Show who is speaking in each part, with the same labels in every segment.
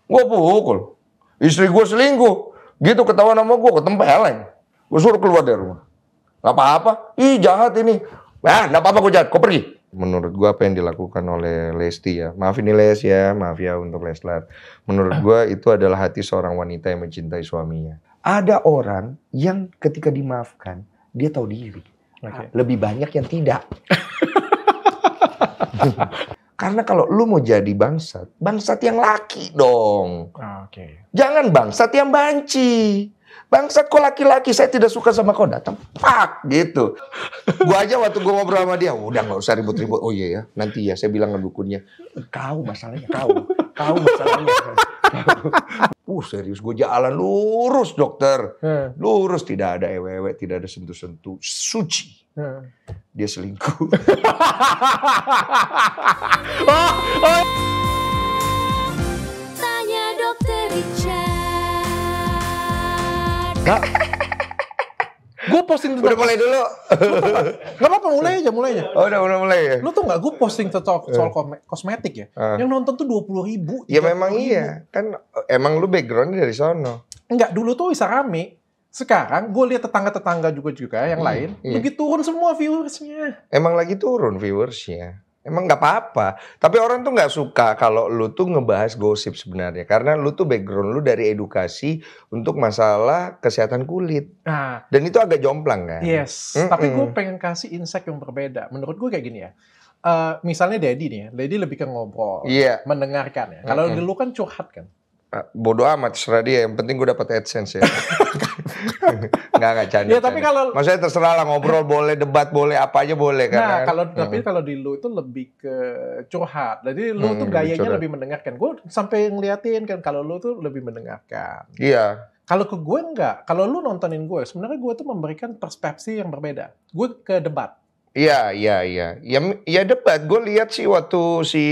Speaker 1: Gue pukul. Istri gue selingkuh. Gitu ketahuan sama gue ketempeleng. Gue suruh keluar dari rumah. Gak apa-apa. Ih jahat ini. Gak apa-apa gue jahat. Kau pergi. Menurut gue apa yang dilakukan oleh Lesti ya. Maaf ini Les ya. Maaf ya untuk Leslar. Menurut gue itu adalah hati seorang wanita yang mencintai suaminya. Ada orang yang ketika dimaafkan, dia tahu diri. Okay. Lebih banyak yang tidak. Karena kalau lu mau jadi bangsat yang laki dong.
Speaker 2: Okay.
Speaker 1: Jangan bangsat yang banci. Bangsat kok laki-laki, saya tidak suka sama kau, datang pak gitu. Gua aja waktu gua ngobrol sama dia, udah nggak usah ribut-ribut. Oh iya ya, nanti ya saya bilang ke dukunnya. Kau masalahnya kau masalahnya. Serius, gue jalan lurus dokter. Lurus, tidak ada ewe-ewe, tidak ada sentuh-sentuh. Suci. Dia selingkuh.
Speaker 3: Tanya Dokter Richard.
Speaker 2: Gue posting tentang...
Speaker 1: Udah mulai dulu.
Speaker 2: Gak apa-apa, mulai aja.
Speaker 1: Oh udah mulai ya?
Speaker 2: Lu tau gak, gue posting soal kosmetik ya. Yang nonton tuh 20.000.
Speaker 1: Ya memang iya. Kan emang lu backgroundnya dari sono.
Speaker 2: Enggak, dulu tuh bisa rame. Sekarang gue lihat tetangga-tetangga juga yang lain. Lagi turun semua viewersnya.
Speaker 1: Emang lagi turun viewersnya. Emang nggak apa-apa. Tapi orang tuh nggak suka kalau lu tuh ngebahas gosip sebenarnya. Karena lu tuh background lu dari edukasi untuk masalah kesehatan kulit. Dan itu agak jomplang kan?
Speaker 2: Yes. Tapi gue pengen kasih insight yang berbeda. Menurut gue kayak gini ya. Misalnya Daddy nih ya. Daddy lebih ke ngobrol. Mendengarkan ya. Kalau dulu kan curhat kan.
Speaker 1: Bodoh amat, terserah dia. Yang penting gue dapat AdSense ya. Nggak canda.
Speaker 2: Ya, tapi kalau
Speaker 1: maksudnya terserah lah, ngobrol boleh, debat boleh, apa aja boleh kan.
Speaker 2: Tapi kalau di lu itu lebih ke curhat. Jadi lu tuh gayanya lebih mendengarkan. Gue sampai ngeliatin kan kalau lu tuh lebih mendengarkan.
Speaker 1: Iya.
Speaker 2: Kalau ke gue enggak. Kalau lu nontonin gue, sebenarnya gue tuh memberikan perspektif yang berbeda. Gue ke debat.
Speaker 1: Iya. Ya debat. Gue lihat sih waktu si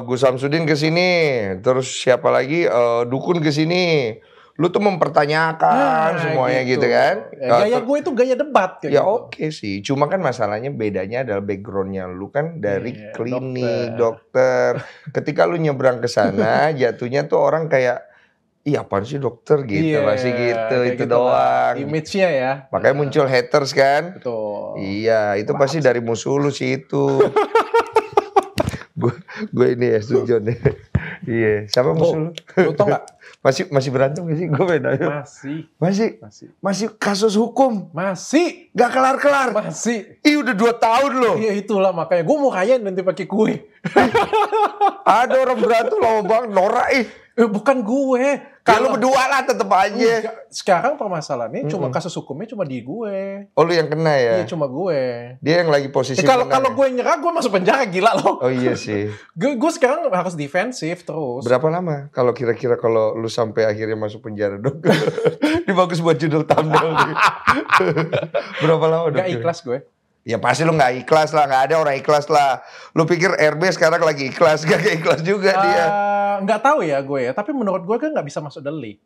Speaker 1: Gus Samsudin kesini, terus siapa lagi Dukun kesini, lu tuh mempertanyakan semuanya gitu kan?
Speaker 2: Gaya gue itu gaya debat.
Speaker 1: Ya oke sih, cuma kan masalahnya bedanya adalah backgroundnya lu kan dari klinik dokter. Ketika lu nyebrang ke sana, jatuhnya tuh orang kayak, iya apaan sih dokter gitu, masih gitu itu doang.
Speaker 2: Image-nya ya.
Speaker 1: Makanya muncul haters kan?
Speaker 2: Betul.
Speaker 1: Iya, itu pasti dari musuh lu sih itu. Gue ini ya Sujon ya. Iya, siapa musuh lu?
Speaker 2: Lu tau gak?
Speaker 1: Masih berantem gak sih? Gue beda. Masih kasus hukum.
Speaker 2: Masih.
Speaker 1: Gak kelar-kelar.
Speaker 2: Masih.
Speaker 1: Ih udah 2 tahun loh.
Speaker 2: Iya itulah makanya gue mau kayain nanti pakai kue.
Speaker 1: Ada orang berantem lama banget, norak
Speaker 2: bukan gue.
Speaker 1: Kalau berdua lah tetep aja.
Speaker 2: Sekarang permasalahannya cuma kasus hukumnya cuma di gue.
Speaker 1: Oh lu yang kena ya?
Speaker 2: Iya cuma gue.
Speaker 1: Dia yang lagi posisi
Speaker 2: kalau gue nyerah gue masuk penjara gila loh.
Speaker 1: Oh iya sih.
Speaker 2: gue sekarang harus defensif terus.
Speaker 1: Berapa lama kalau kira-kira kalau lu sampai akhirnya masuk penjara dok? Ini bagus buat judul thumbnail. Berapa lama dok?
Speaker 2: Gak ikhlas gue.
Speaker 1: Ya pasti lu gak ikhlas lah, gak ada orang ikhlas lah. Lu pikir RB sekarang lagi ikhlas, gak ikhlas juga dia.
Speaker 2: Nggak tahu ya gue ya, tapi menurut gue kan nggak bisa masuk delik.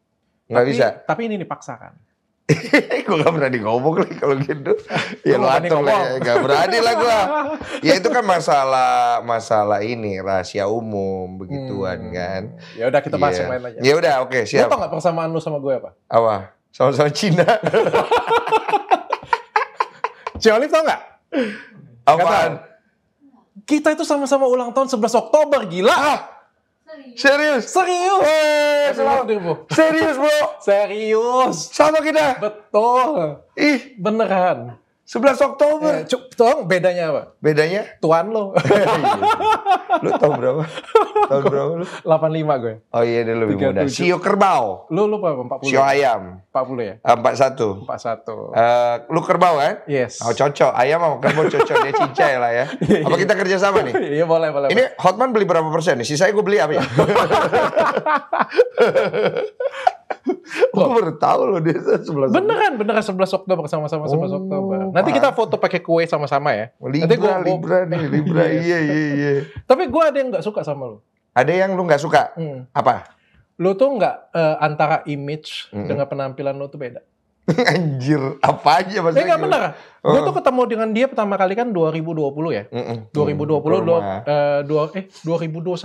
Speaker 1: Nggak bisa?
Speaker 2: Tapi ini dipaksakan.
Speaker 1: Gue gak berani ngomong lagi kalau gitu. Ya lu atur lah, gak berani lah gue. Ya itu kan masalah ini, rahasia umum, begituan kan.
Speaker 2: Ya udah kita bahas yang lain aja.
Speaker 1: Ya udah oke, siap.
Speaker 2: Lu tau gak persamaan lu sama gue apa?
Speaker 1: Apa? Sama-sama Cina.
Speaker 2: Ciolif tau gak?
Speaker 1: Apaan?
Speaker 2: Kita itu sama-sama ulang tahun 11 Oktober, gila.
Speaker 1: Serius?
Speaker 2: Selamat deh, Bu.
Speaker 1: Serius, Bro?
Speaker 2: Serius.
Speaker 1: Sama kita?
Speaker 2: Betul.
Speaker 1: Ih,
Speaker 2: beneran.
Speaker 1: 11 Oktober.
Speaker 2: Tolong bedanya apa?
Speaker 1: Bedanya?
Speaker 2: Tuan lo.
Speaker 1: Lu tahun berapa? Tahun berapa lu?
Speaker 2: 85 gue.
Speaker 1: Oh iya, dia lebih muda. Sio kerbau.
Speaker 2: Lu berapa? 40.
Speaker 1: Sio ayam.
Speaker 2: 40 ya?
Speaker 1: 41. Lu kerbau kan?
Speaker 2: Yes.
Speaker 1: Oh cocok. Ayam sama kerbau cocok. Dia cincai lah ya. Apa kita kerja sama nih?
Speaker 2: Iya boleh.
Speaker 1: Ini Hotman beli berapa persen nih? Sisanya gue beli apa ya? Gue baru tahu loh dia 11
Speaker 2: Beneran 11 Oktober sama-sama 11 Oktober. Nanti kita foto pakai kue sama-sama ya.
Speaker 1: Libra nih. Iya.
Speaker 2: Tapi gue ada yang nggak suka sama lu.
Speaker 1: Ada yang lu nggak suka? Apa?
Speaker 2: Lu tuh nggak antara image dengan penampilan lu tuh beda.
Speaker 1: Anjir, apa aja maksudnya?
Speaker 2: Nggak bener. Gue tuh ketemu dengan dia pertama kali kan 2020 ya. 2021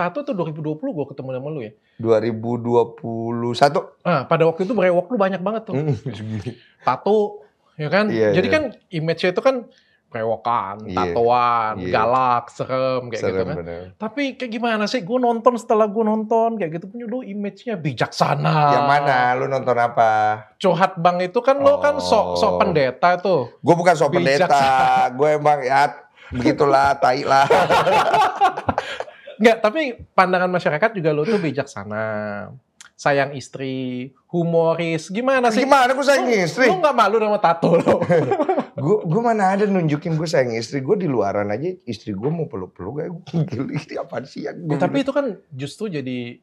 Speaker 2: atau 2020 gue ketemu sama lu ya?
Speaker 1: 2021.
Speaker 2: Pada waktu itu brewok lu banyak banget tuh. Tato, ya kan? Jadi kan image-nya itu kan brewokan, tatoan, galak, serem kayak gitu kan. Bener. Tapi kayak gimana sih? Gue nonton setelah gue nonton kayak gitu punya lu image-nya bijaksana.
Speaker 1: Yang mana? Lu nonton apa?
Speaker 2: Curhat Bang itu kan lo kan sok pendeta tuh.
Speaker 1: Gue bukan sok pendeta. Gue emang ya begitulah, tai lah.
Speaker 2: Enggak, tapi pandangan masyarakat juga lo tuh bijaksana. Sayang istri, humoris, gimana sih?
Speaker 1: Gimana gue sayang istri?
Speaker 2: Lu gak malu sama tato lo?
Speaker 1: Gue mana ada nunjukin gue sayang istri. Gue di luaran aja istri gue mau peluk-peluk kayak gue istri apaan sih ya?
Speaker 2: Tapi itu kan justru jadi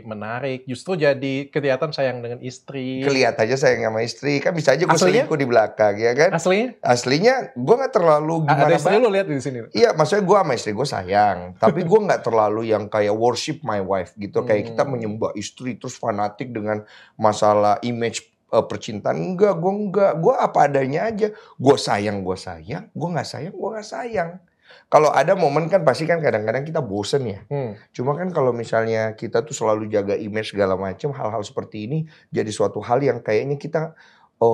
Speaker 2: menarik. Justru jadi kelihatan sayang dengan istri.
Speaker 1: Kelihatan aja sayang sama istri. Kan bisa aja gue selingkuh di belakang ya kan?
Speaker 2: Aslinya?
Speaker 1: Aslinya gue gak terlalu gimana.
Speaker 2: Ada istri lu lihat di sini?
Speaker 1: Iya, maksudnya gue sama istri gue sayang. Tapi gue gak terlalu yang kayak worship my wife gitu. Kayak kita menyembah istri terus fanatik dengan masalah image percintaan. Enggak, gue apa adanya aja. Gue sayang, gue gak sayang. Kalau ada momen kan pasti kan kadang-kadang kita bosen ya. Cuma kan kalau misalnya kita tuh selalu jaga image segala macam, hal-hal seperti ini jadi suatu hal yang kayaknya kita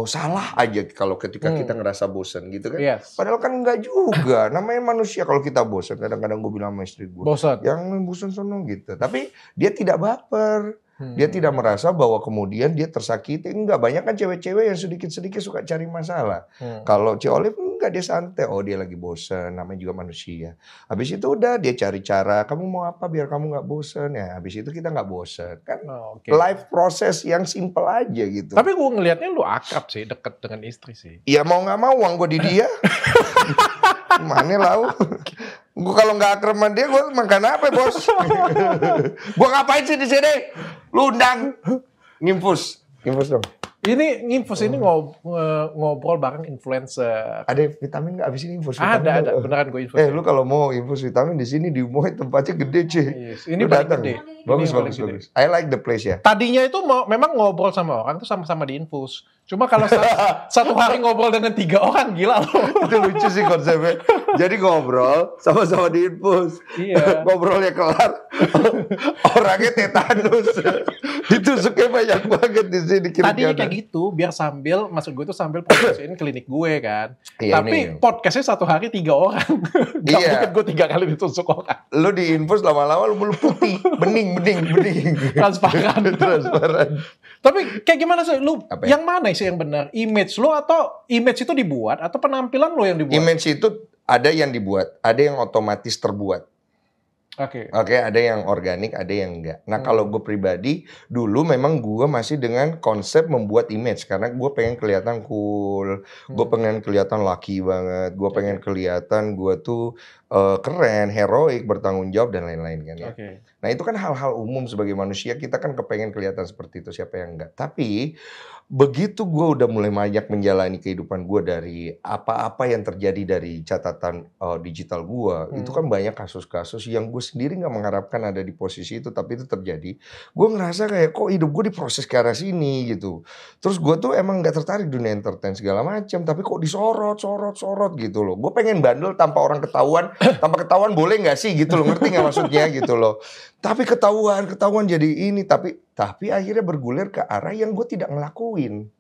Speaker 1: salah aja kalau ketika kita ngerasa bosen gitu kan. Padahal kan enggak juga. Namanya manusia, kalau kita bosen kadang-kadang gue bilang sama istri gue, yang bosen sono gitu. Tapi dia tidak baper. Dia tidak merasa bahwa kemudian dia tersakiti. Enggak, banyak kan cewek-cewek yang sedikit-sedikit suka cari masalah. Kalau Ci Olive enggak, dia santai. Oh, dia lagi bosen, namanya juga manusia. Habis itu udah dia cari cara, kamu mau apa biar kamu nggak bosen ya. Habis itu kita nggak bosen kan. Life proses yang simple aja gitu.
Speaker 2: Tapi gue ngelihatnya lu akrab sih, deket dengan istri sih.
Speaker 1: Iya, mau nggak mau uang gue di dia. Mana lau? Gue kalau nggak akrab sama dia, gue makan apa bos? Gue ngapain sih di sini? Lu undang nginfus dong.
Speaker 2: Ini nginfus ini ngobrol bareng influencer.
Speaker 1: Ada vitamin nggak abis ini infus?
Speaker 2: Ada, beneran gue infus.
Speaker 1: Lu kalau mau infus vitamin di sini di Umoy tempatnya gede cuy.
Speaker 2: Ini paling gede.
Speaker 1: Bagus. I like the place ya.
Speaker 2: Tadinya itu memang ngobrol sama orang tuh sama-sama di infus. Cuma kalau satu hari ngobrol dengan 3 orang, gila loh.
Speaker 1: Itu lucu sih konsepnya. Jadi ngobrol sama-sama di infus.
Speaker 2: Iya.
Speaker 1: Ngobrolnya kelar. Orangnya tetanus. Ditusuknya banyak banget di sini.
Speaker 2: Tadinya kayak gitu, biar maksud gue tuh sambil promosiin klinik gue kan. Tapi podcastnya 1 hari 3 orang. Gak mungkin gue 3 kali ditusuk orang.
Speaker 1: Lu di infus lama-lama lu putih. Bening.
Speaker 2: Transparan. Tapi kayak gimana sih lu? Yang mana sih yang benar? Image lu atau image itu dibuat atau penampilan lu yang dibuat?
Speaker 1: Image itu ada yang dibuat, ada yang otomatis terbuat. Oke, ada yang organik, ada yang enggak. Nah, kalau gue pribadi, dulu memang gue masih dengan konsep membuat image. Karena gue pengen kelihatan cool, gue pengen kelihatan laki banget, gue pengen kelihatan gue tuh keren, heroik, bertanggung jawab, dan lain-lain kan ya. Nah, itu kan hal-hal umum sebagai manusia, kita kan kepengen kelihatan seperti itu, siapa yang enggak. Tapi, begitu gue udah mulai banyak menjalani kehidupan gue dari apa-apa yang terjadi dari catatan digital gue, itu kan banyak kasus-kasus yang gue sendiri nggak mengharapkan ada di posisi itu, tapi itu terjadi. Gue ngerasa kayak kok hidup gue diproses ke arah sini gitu. Terus gue tuh emang nggak tertarik dunia entertain segala macam, tapi kok disorot gitu loh. Gue pengen bandel tanpa orang ketahuan, tanpa ketahuan boleh nggak sih gitu loh, ngerti nggak maksudnya gitu loh. Tapi ketahuan jadi ini, tapi akhirnya bergulir ke arah yang gue tidak ngelakuin.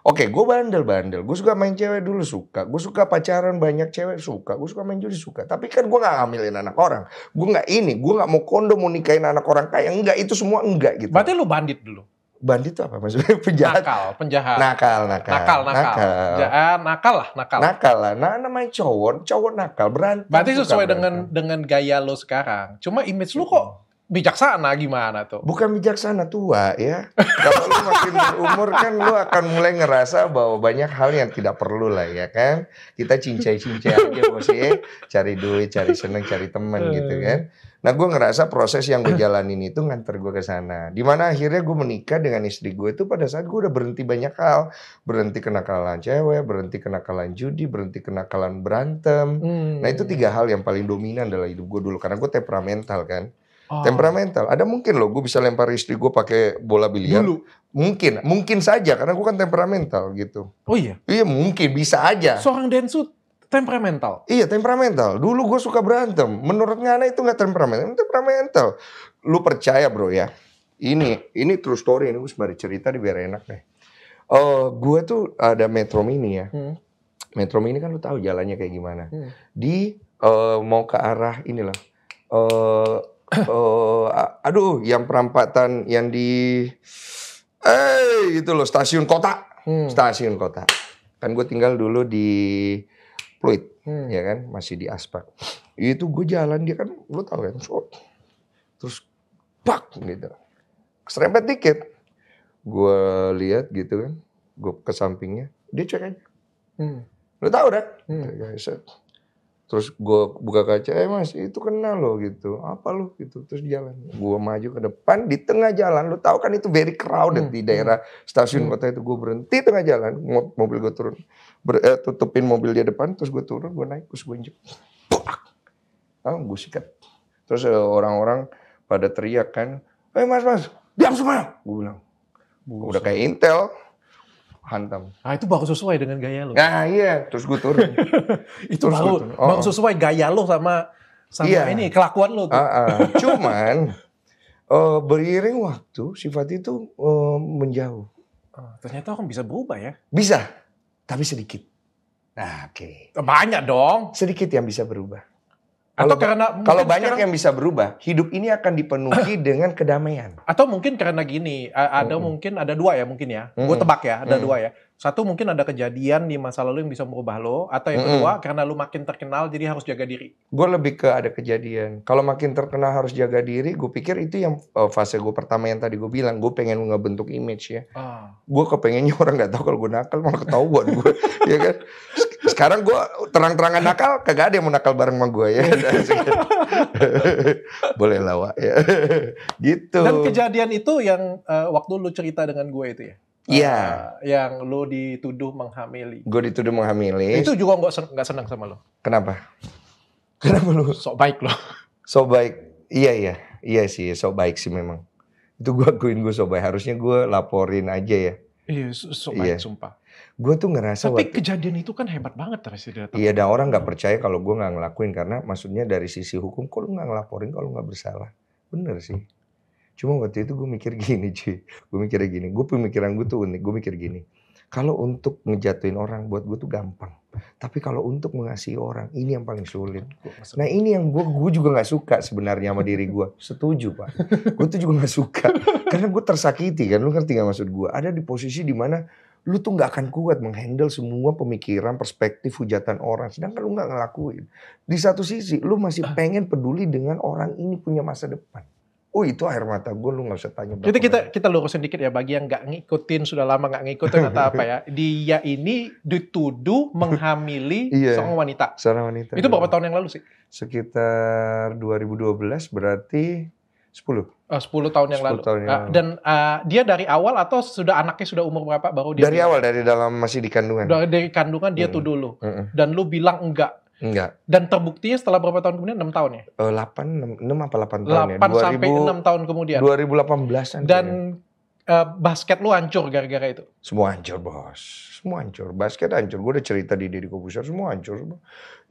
Speaker 1: Oke, gue bandel. Gue suka main cewek dulu, suka. Gue suka pacaran banyak cewek, suka. Gue suka main judi, suka. Tapi kan gue gak ngambilin anak orang. Gue gak mau kondom, mau nikahin anak orang kaya. Enggak, itu semua enggak gitu.
Speaker 2: Berarti lu bandit dulu?
Speaker 1: Bandit itu apa maksudnya? Penjahat?
Speaker 2: Penjahat.
Speaker 1: Nakal. Nakal lah. Nah, namanya cowok nakal, berantem.
Speaker 2: Berarti sesuai dengan gaya lo sekarang. Cuma image lu kok bijaksana gimana tuh? Bukan
Speaker 1: bijaksana, tua ya. Kalau lu makin berumur kan lu akan mulai ngerasa bahwa banyak hal yang tidak perlu lah ya kan. Kita cincai-cincai aja bos ya. Cari duit, cari seneng, cari teman gitu kan. Nah gue ngerasa proses yang gue jalanin itu nganter gue ke sana. Dimana akhirnya gue menikah dengan istri gue itu pada saat gue udah berhenti banyak hal. Berhenti kenakalan cewek, berhenti kenakalan judi, berhenti kenakalan berantem. Nah itu 3 hal yang paling dominan dalam hidup gue dulu. Karena gue temperamental kan. Temperamental. Ada mungkin loh gue bisa lempar istri gue pakai bola biliar.
Speaker 2: Dulu.
Speaker 1: Mungkin saja karena gue kan temperamental gitu.
Speaker 2: Oh iya?
Speaker 1: Iya mungkin, bisa aja.
Speaker 2: Seorang Densu temperamental?
Speaker 1: Iya temperamental. Dulu gue suka berantem. Menurut Ngana itu gak temperamental. Lu percaya bro ya. Ini true story. Ini gue sembari cerita biar enak deh. Gue tuh ada Metro Mini ya. Metro Mini kan lu tahu jalannya kayak gimana. Mau ke arah inilah. Yang perampatan yang di gitu loh, stasiun kota. Stasiun kota. Kan gue tinggal dulu di Pluit, ya kan, masih di aspal. Itu gue jalan, dia kan, lu tahu kan, terus pak gitu, serempet dikit. Gue lihat gitu kan, gue ke sampingnya, dia cek aja. Lu tahu dah. Terus gue buka kaca, mas itu kenal lo gitu, apa lo gitu, terus jalan. Gue maju ke depan, di tengah jalan, lo tahu kan itu very crowded di daerah stasiun kota itu. Gue berhenti tengah jalan, mobil gue turun, tutupin mobil dia depan, terus gue turun, gue naik, terus gue injek, gue sikat. Terus orang-orang pada teriak kan, mas, diam semua, gue bilang, udah kayak Intel. Hantam.
Speaker 2: Itu baru sesuai dengan gaya lo.
Speaker 1: Nah iya, terus gue turun.
Speaker 2: Itu baru sesuai gaya lo sama ini kelakuan lo tuh.
Speaker 1: Cuman beriring waktu sifat itu menjauh.
Speaker 2: Ternyata kan bisa berubah ya?
Speaker 1: Bisa, tapi sedikit. Nah, oke.
Speaker 2: Banyak dong.
Speaker 1: Sedikit yang bisa berubah.
Speaker 2: Kalau
Speaker 1: banyak yang bisa berubah, hidup ini akan dipenuhi dengan kedamaian.
Speaker 2: Atau mungkin karena gini, mungkin ada dua ya mungkin ya. Gue tebak ya, ada dua ya. Satu mungkin ada kejadian di masa lalu yang bisa merubah lo, atau yang kedua karena lo makin terkenal jadi harus jaga diri.
Speaker 1: Gue lebih ke ada kejadian. Kalau makin terkenal harus jaga diri, gue pikir itu yang fase gue pertama yang tadi gue bilang, gue pengen ngebentuk image ya. Gue kepengennya orang nggak tahu kalau gue nakal, malah ketahuan gue, ya kan. Sekarang gue terang-terangan nakal, kagak ada yang mau nakal bareng sama gue ya. Boleh lah Wak ya. Gitu.
Speaker 2: Dan kejadian itu yang waktu lu cerita dengan gue itu ya?
Speaker 1: Iya.
Speaker 2: Yang lu dituduh menghamili.
Speaker 1: Gue dituduh menghamili.
Speaker 2: Itu juga nggak senang sama lo?
Speaker 1: Kenapa? Kenapa lu?
Speaker 2: Sok baik lo.
Speaker 1: Sok baik. Iya sih, sok baik sih memang. Itu gue akuin gue sok baik. Harusnya gue laporin aja ya.
Speaker 2: Iya, sok baik sumpah.
Speaker 1: Gue tuh ngerasa
Speaker 2: tapi kejadian itu kan hebat banget Presiden.
Speaker 1: Iya, dan orang nggak percaya kalau gue nggak ngelakuin karena maksudnya dari sisi hukum, kok lu nggak ngelaporin kalau nggak bersalah? Bener sih. Cuma waktu itu gue mikir gini cuy, gue pemikiran gue tuh unik, gue mikir gini. Kalau untuk ngejatuhin orang buat gue tuh gampang, tapi kalau untuk mengasihi orang ini yang paling sulit. Nah ini yang gue juga nggak suka sebenarnya sama diri gue. Setuju Pak, gue tuh juga nggak suka karena gue tersakiti kan, lu ngerti nggak maksud gue? Ada di posisi dimana lu tuh nggak akan kuat menghandle semua pemikiran, perspektif, hujatan orang. Sedangkan lu nggak ngelakuin. Di satu sisi, lu masih pengen peduli dengan orang ini punya masa depan. Oh itu air mata gue, lu nggak usah tanya.
Speaker 2: Kita lurusin dikit ya bagi yang nggak ngikutin, sudah lama nggak ngikutin atau apa ya. Dia ini dituduh menghamili seorang wanita.
Speaker 1: Seorang wanita.
Speaker 2: Itu berapa tahun yang lalu sih?
Speaker 1: Sekitar 2012 berarti 10.
Speaker 2: 10 tahun yang lalu. Dan dia dari awal atau anaknya sudah umur berapa baru dia?
Speaker 1: Dari awal, dari dalam masih di kandungan.
Speaker 2: Dari kandungan dia tuduh lu. Dan lu bilang enggak. Dan terbuktinya setelah berapa tahun kemudian? 6 tahun ya?
Speaker 1: 6 apa 8 tahun ya?
Speaker 2: 8 sampai 6 tahun kemudian.
Speaker 1: 2018an.
Speaker 2: Dan basket lu hancur gara-gara itu?
Speaker 1: Semua hancur bos. Semua hancur. Basket hancur. Gue udah cerita di Deddy Corbuzier, semua hancur.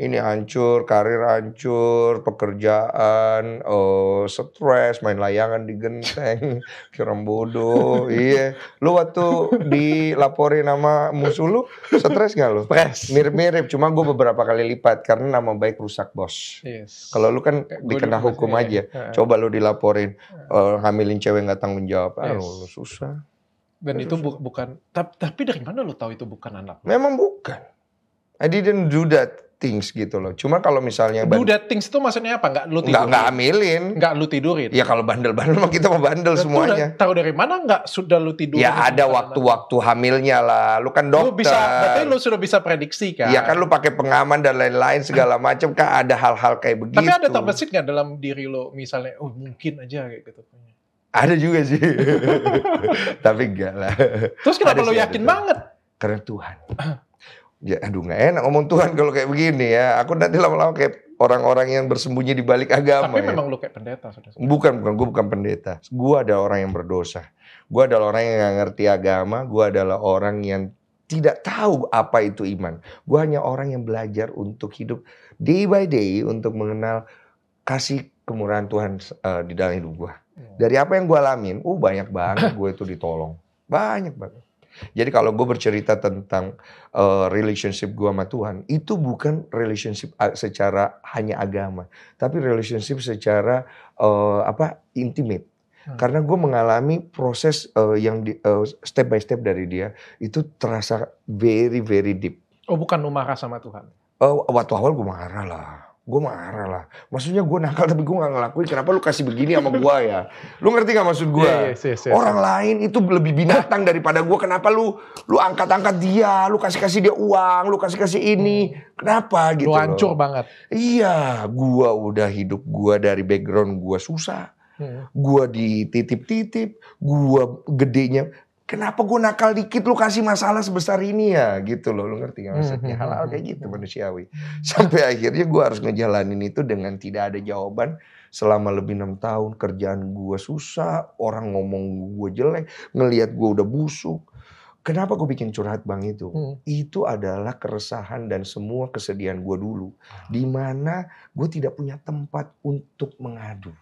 Speaker 1: Ini hancur, karir hancur, pekerjaan, stres, main layangan di genteng, kira bodoh. Iya. Lu waktu dilaporin sama musuh lu, stres gak lu?
Speaker 2: Stres.
Speaker 1: Mirip-mirip, cuma gue beberapa kali lipat karena nama baik rusak bos.
Speaker 2: Yes.
Speaker 1: Kalau lu kan dikena hukum aja. Coba lu dilaporin hamilin cewek gak tanggung jawab, lu susah.
Speaker 2: Dan itu bukan, tapi dari mana lu tahu itu bukan anak?
Speaker 1: Memang bukan. I didn't do that things gitu loh. Cuma kalau misalnya
Speaker 2: do that things itu maksudnya apa? Nggak lu tidurin?
Speaker 1: Nggak hamilin.
Speaker 2: Nggak lu tidurin?
Speaker 1: Ya kalau bandel-bandel mah kita mau bandel semuanya.
Speaker 2: Tahu dari mana nggak sudah lu tidurin?
Speaker 1: Ya ada waktu-waktu hamilnya lah. Lu kan dokter.
Speaker 2: Berarti lu sudah bisa prediksi kan?
Speaker 1: Ya kan lu pakai pengaman dan lain-lain segala macam kan ada hal-hal kayak begitu.
Speaker 2: Tapi ada terbesit nggak dalam diri lo misalnya, mungkin aja kayak gitu.
Speaker 1: Ada juga sih. Tapi enggak lah.
Speaker 2: Terus kenapa lo yakin banget?
Speaker 1: Karena Tuhan. Ya aduh gak enak ngomong Tuhan kalau kayak begini ya. Aku nanti lama-lama kayak orang-orang yang bersembunyi di balik agama.
Speaker 2: Tapi memang lu kayak pendeta.
Speaker 1: Bukan, gue bukan pendeta. Gue adalah orang yang berdosa. Gue adalah orang yang gak ngerti agama. Gue adalah orang yang tidak tahu apa itu iman. Gue hanya orang yang belajar untuk hidup day by day untuk mengenal kasih kemurahan Tuhan di dalam hidup gue. Dari apa yang gue alamin, banyak banget gue itu ditolong. Banyak banget. Jadi kalau gue bercerita tentang relationship gue sama Tuhan, itu bukan relationship secara hanya agama, tapi relationship secara intimate. Karena gue mengalami proses yang step by step dari dia, itu terasa very very deep.
Speaker 2: Oh, bukan lu marah sama Tuhan?
Speaker 1: Waktu awal gue marah lah. Maksudnya gue nakal tapi gue gak ngelakuin. Kenapa lu kasih begini sama gue ya? Lu ngerti gak maksud gue?
Speaker 2: Yes.
Speaker 1: Orang lain itu lebih binatang daripada gue. Kenapa lu angkat-angkat dia? Lu kasih dia uang. Lu kasih ini. Kenapa gitu?
Speaker 2: Lu hancur banget.
Speaker 1: Iya. Gue udah hidup gue dari background gue susah. Gue dititip-titip. Gue gedenya. Kenapa gue nakal dikit lu kasih masalah sebesar ini ya gitu loh, lu ngerti gak maksudnya? Hal-hal kayak gitu manusiawi. Sampai akhirnya gue harus ngejalanin itu dengan tidak ada jawaban selama lebih 6 tahun. Kerjaan gue susah, orang ngomong gue jelek, ngelihat gue udah busuk. Kenapa gue bikin curhat bang itu? Itu adalah keresahan dan semua kesedihan gue dulu. Dimana gue tidak punya tempat untuk mengadu.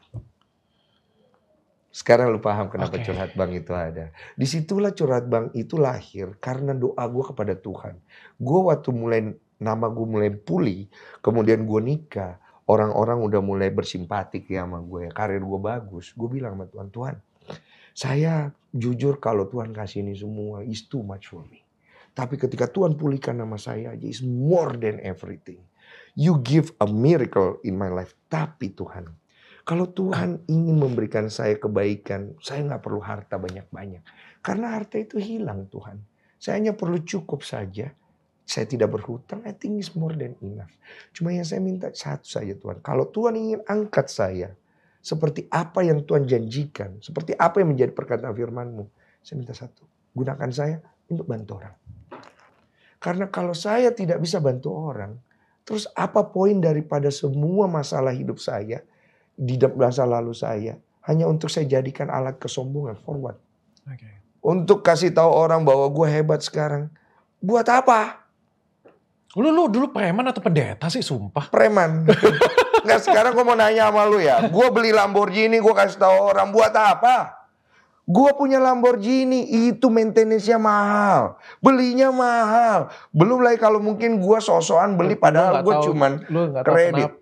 Speaker 1: Sekarang lu paham kenapa curhat bang itu ada. Disitulah curhat bang itu lahir karena doa gue kepada Tuhan. Gue waktu nama gue mulai pulih, kemudian gue nikah, orang-orang udah mulai bersimpatik ya sama gue. Karir gue bagus. Gue bilang sama Tuhan, Tuhan, saya jujur kalau Tuhan kasih ini semua is too much for me. Tapi ketika Tuhan pulihkan nama saya aja is more than everything. You give a miracle in my life. Tapi Tuhan, kalau Tuhan ingin memberikan saya kebaikan, saya nggak perlu harta banyak-banyak. Karena harta itu hilang Tuhan. Saya hanya perlu cukup saja. Saya tidak berhutang, I think it's more than enough. Cuma yang saya minta satu saja Tuhan. Kalau Tuhan ingin angkat saya, seperti apa yang Tuhan janjikan, seperti apa yang menjadi perkataan firman-Mu, saya minta satu. Gunakan saya untuk bantu orang. Karena kalau saya tidak bisa bantu orang, terus apa poin daripada semua masalah hidup saya, di masa lalu saya hanya untuk saya jadikan alat kesombongan, for what? Untuk kasih tahu orang bahwa gue hebat sekarang. Buat apa?
Speaker 2: Lu dulu preman atau pendeta sih, sumpah?
Speaker 1: Preman. Nggak, sekarang gue mau nanya sama lu ya. Gue beli Lamborghini, gue kasih tahu orang buat apa? Gue punya Lamborghini, itu maintenance-nya mahal. Belinya mahal. Belum lagi kalau mungkin gue sosokan beli padahal gue cuman kredit.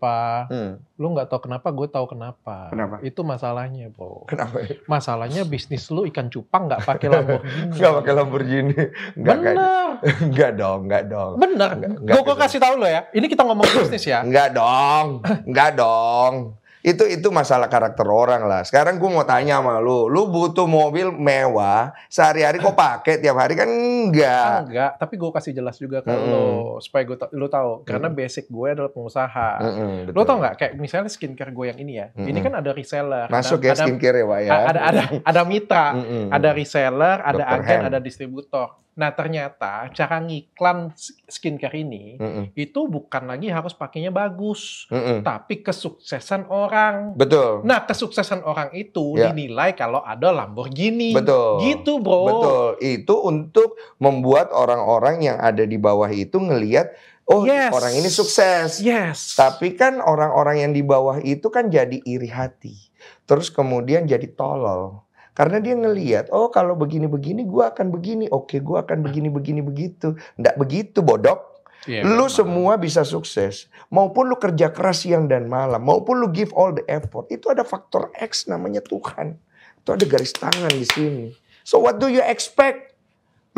Speaker 2: Lu gak tahu kenapa, gue tahu kenapa.
Speaker 1: Kenapa?
Speaker 2: Itu masalahnya, bro.
Speaker 1: Kenapa?
Speaker 2: Masalahnya bisnis lu ikan cupang gak pakai Lamborghini.
Speaker 1: Gak pakai Lamborghini.
Speaker 2: Bener.
Speaker 1: Enggak dong.
Speaker 2: Bener. Gue kasih tahu lo ya. Ini kita ngomong bisnis ya.
Speaker 1: Enggak dong. Itu masalah karakter orang lah. Sekarang gue mau tanya sama lu butuh mobil mewah sehari-hari kok pakai tiap hari kan enggak.
Speaker 2: Enggak, tapi gue kasih jelas juga ke lo supaya lu tahu. Karena basic gue adalah pengusaha. Lo tau nggak kayak misalnya skincare gue yang ini ya. Ini kan ada reseller.
Speaker 1: Masuk ya skincare ya, Pak ya.
Speaker 2: Ada mitra, ada reseller, ada
Speaker 1: Dr.
Speaker 2: agen,
Speaker 1: Hem.
Speaker 2: ada distributor. Nah ternyata cara ngiklan skincare ini itu bukan lagi harus pakainya bagus, tapi kesuksesan orang.
Speaker 1: Betul.
Speaker 2: Nah kesuksesan orang itu dinilai kalau ada Lamborghini.
Speaker 1: Betul.
Speaker 2: Gitu bro.
Speaker 1: Betul. Itu untuk membuat orang-orang yang ada di bawah itu ngelihat, orang ini sukses.
Speaker 2: Yes.
Speaker 1: Tapi kan orang-orang yang di bawah itu kan jadi iri hati. Terus kemudian jadi tolol. Karena dia ngelihat, kalau begini-begini gue akan begini. Oke, gue akan begini-begini begitu. Nggak begitu, bodoh. Lu semua bisa sukses. Maupun lu kerja keras siang dan malam. Maupun lu give all the effort. Itu ada faktor X namanya Tuhan. Itu ada garis tangan di sini. So what do you expect?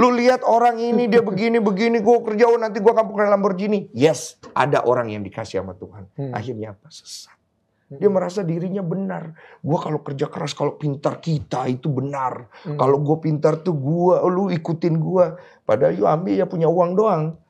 Speaker 1: Lu lihat orang ini, dia begini-begini. Gue kerja, nanti gue akan pakai Lamborghini. Yes, ada orang yang dikasih sama Tuhan. Akhirnya apa? Sesat. Dia merasa dirinya benar. Gue kalau kerja keras, kalau pintar kita itu benar. Kalau gue pintar tuh lu ikutin gue. Padahal you ambil ya punya uang doang.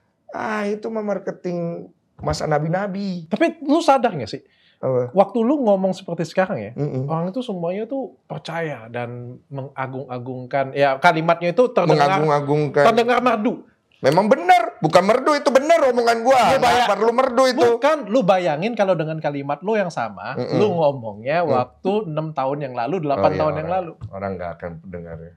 Speaker 1: Itu mah marketing masa nabi-nabi.
Speaker 2: Tapi lu sadar gak sih?
Speaker 1: Apa?
Speaker 2: Waktu lu ngomong seperti sekarang ya, orang itu semuanya tuh percaya dan mengagung-agungkan. Ya kalimatnya itu terdengar merdu.
Speaker 1: Memang benar, bukan merdu, itu benar omongan gua. Nggak perlu merdu itu.
Speaker 2: Bukan, lu bayangin kalau dengan kalimat lu yang sama, lu ngomongnya waktu 6 tahun yang lalu, 8 tahun yang lalu.
Speaker 1: Orang nggak akan dengarnya.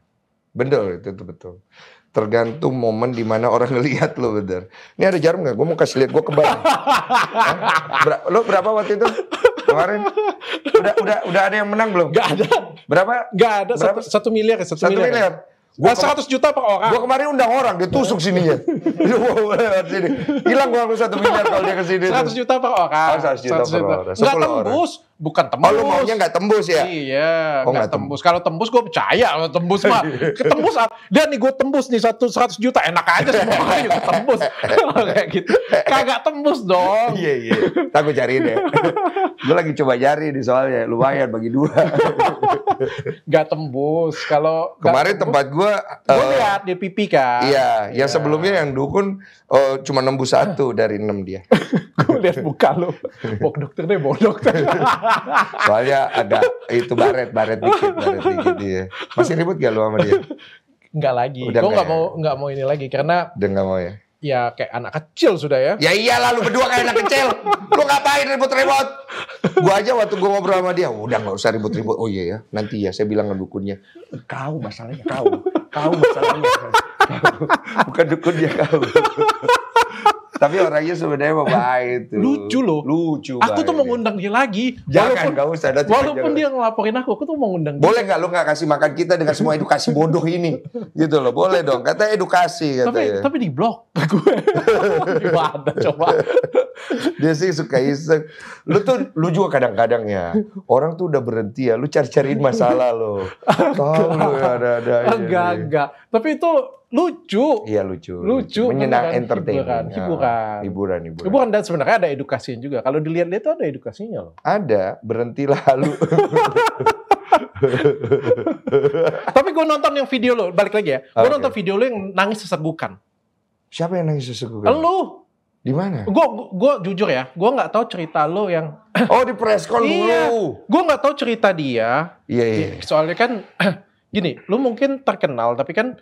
Speaker 1: Bener, itu betul. Tergantung momen di mana orang ngelihat lo, bener. Ini ada jarum nggak? Gue mau kasih lihat gue kebal. Lo berapa waktu itu kemarin? Udah ada yang menang belum?
Speaker 2: Gak ada.
Speaker 1: Berapa?
Speaker 2: Gak ada. 1 miliar. 1 miliar. Gua 100 juta per orang.
Speaker 1: Gua kemarin undang orang, dia tusuk sininya. Hilang gua 1 miliar kalau dia kesini.
Speaker 2: 100 juta per orang.
Speaker 1: 100 juta per orang.
Speaker 2: Nggak tembus. Bukan tembus.
Speaker 1: Oh, lu maunya nggak tembus ya?
Speaker 2: Iya, nggak tembus. Kalau tembus gue percaya. Kalau tembus mah, ketembus. Dan nih gue tembus nih 100 juta, enak aja semuanya juga tembus. Kayak gitu. Kagak tembus dong.
Speaker 1: Iya. Ntar gue cariin ya. Gue lagi coba cari nih soalnya, lumayan bagi 2.
Speaker 2: Nggak tembus. Kalau
Speaker 1: kemarin tempat gue
Speaker 2: lihat di pipi kan.
Speaker 1: Iya, yang sebelumnya yang dukun cuma nembus 1 dari 6 dia.
Speaker 2: Gue lihat muka lo. Bok dokter deh, bok dokter.
Speaker 1: Soalnya ada itu baret dikit dia. Masih ribut gak lu sama dia?
Speaker 2: Enggak lagi. Gue nggak mau ini lagi karena.
Speaker 1: Udah nggak mau ya?
Speaker 2: Ya kayak anak kecil sudah ya.
Speaker 1: Ya iyalah, lu berdua kayak anak kecil. Lu ngapain ribut-ribut? Gua aja waktu gua ngobrol sama dia, udah nggak usah ribut-ribut. Oh iya ya, nanti ya saya bilang ke dukunnya. Kau masalahnya kau masalahnya. Bukan dukunnya kau. Tapi orangnya sebenarnya baik itu.
Speaker 2: Lucu loh.
Speaker 1: Lucu.
Speaker 2: Aku tuh mau ngundang dia lagi.
Speaker 1: Jangan, nggak usah.
Speaker 2: Walaupun dia ngelaporin aku tuh mau ngundang dia.
Speaker 1: Boleh nggak lu nggak kasih makan kita dengan semua edukasi bodoh ini? Gitu loh, boleh dong. Katanya edukasi. Katanya.
Speaker 2: Tapi di blok gue. Gimana coba?
Speaker 1: Dia sih suka iseng. Lu juga kadang-kadang ya. Orang tuh udah berhenti ya. Lu cari-cariin masalah lo. Tahu lu ya ada aja.
Speaker 2: Enggak. Tapi itu lucu.
Speaker 1: Iya lucu.
Speaker 2: Menyenangkan,
Speaker 1: entertainment.
Speaker 2: Hiburan dan sebenarnya ada edukasinya juga. Kalau dilihat-lihat tuh ada edukasinya loh.
Speaker 1: Ada, berhentilah lu.
Speaker 2: Tapi gue nonton yang video lo, balik lagi ya. Gue nonton video lo yang nangis sesegukan.
Speaker 1: Siapa yang nangis sesegukan?
Speaker 2: Lu.
Speaker 1: Di mana?
Speaker 2: Gue jujur ya, gue nggak tahu cerita lo yang.
Speaker 1: Oh di preskon dulu.
Speaker 2: Iya. Gue nggak tahu cerita dia.
Speaker 1: Iya.
Speaker 2: Soalnya kan gini, lu mungkin terkenal tapi kan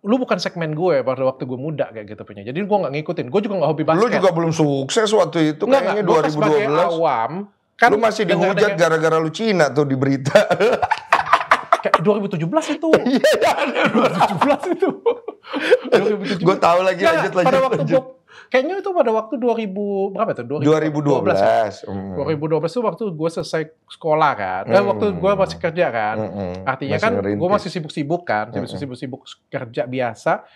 Speaker 2: lu bukan segmen gue pada waktu gue muda kayak gitu punya. Jadi gue nggak ngikutin. Gue juga nggak hobi basket.
Speaker 1: Lu juga belum sukses waktu itu. Kayaknya 2012.
Speaker 2: Sebagai awam. Kan
Speaker 1: lu masih dihujat gara-gara lu Cina tuh di berita.
Speaker 2: Kayak 2017 itu. Iya, 2017 itu.
Speaker 1: Gue tahu lagi, lanjut.
Speaker 2: Pada waktu gue, kayaknya itu pada waktu 2000 berapa tuh?
Speaker 1: 2012.
Speaker 2: Ya? 2012 itu waktu gue selesai sekolah kan. Waktu gue masih kerja kan. Artinya masih kan gue masih sibuk-sibuk kan. Sibuk kerja biasa.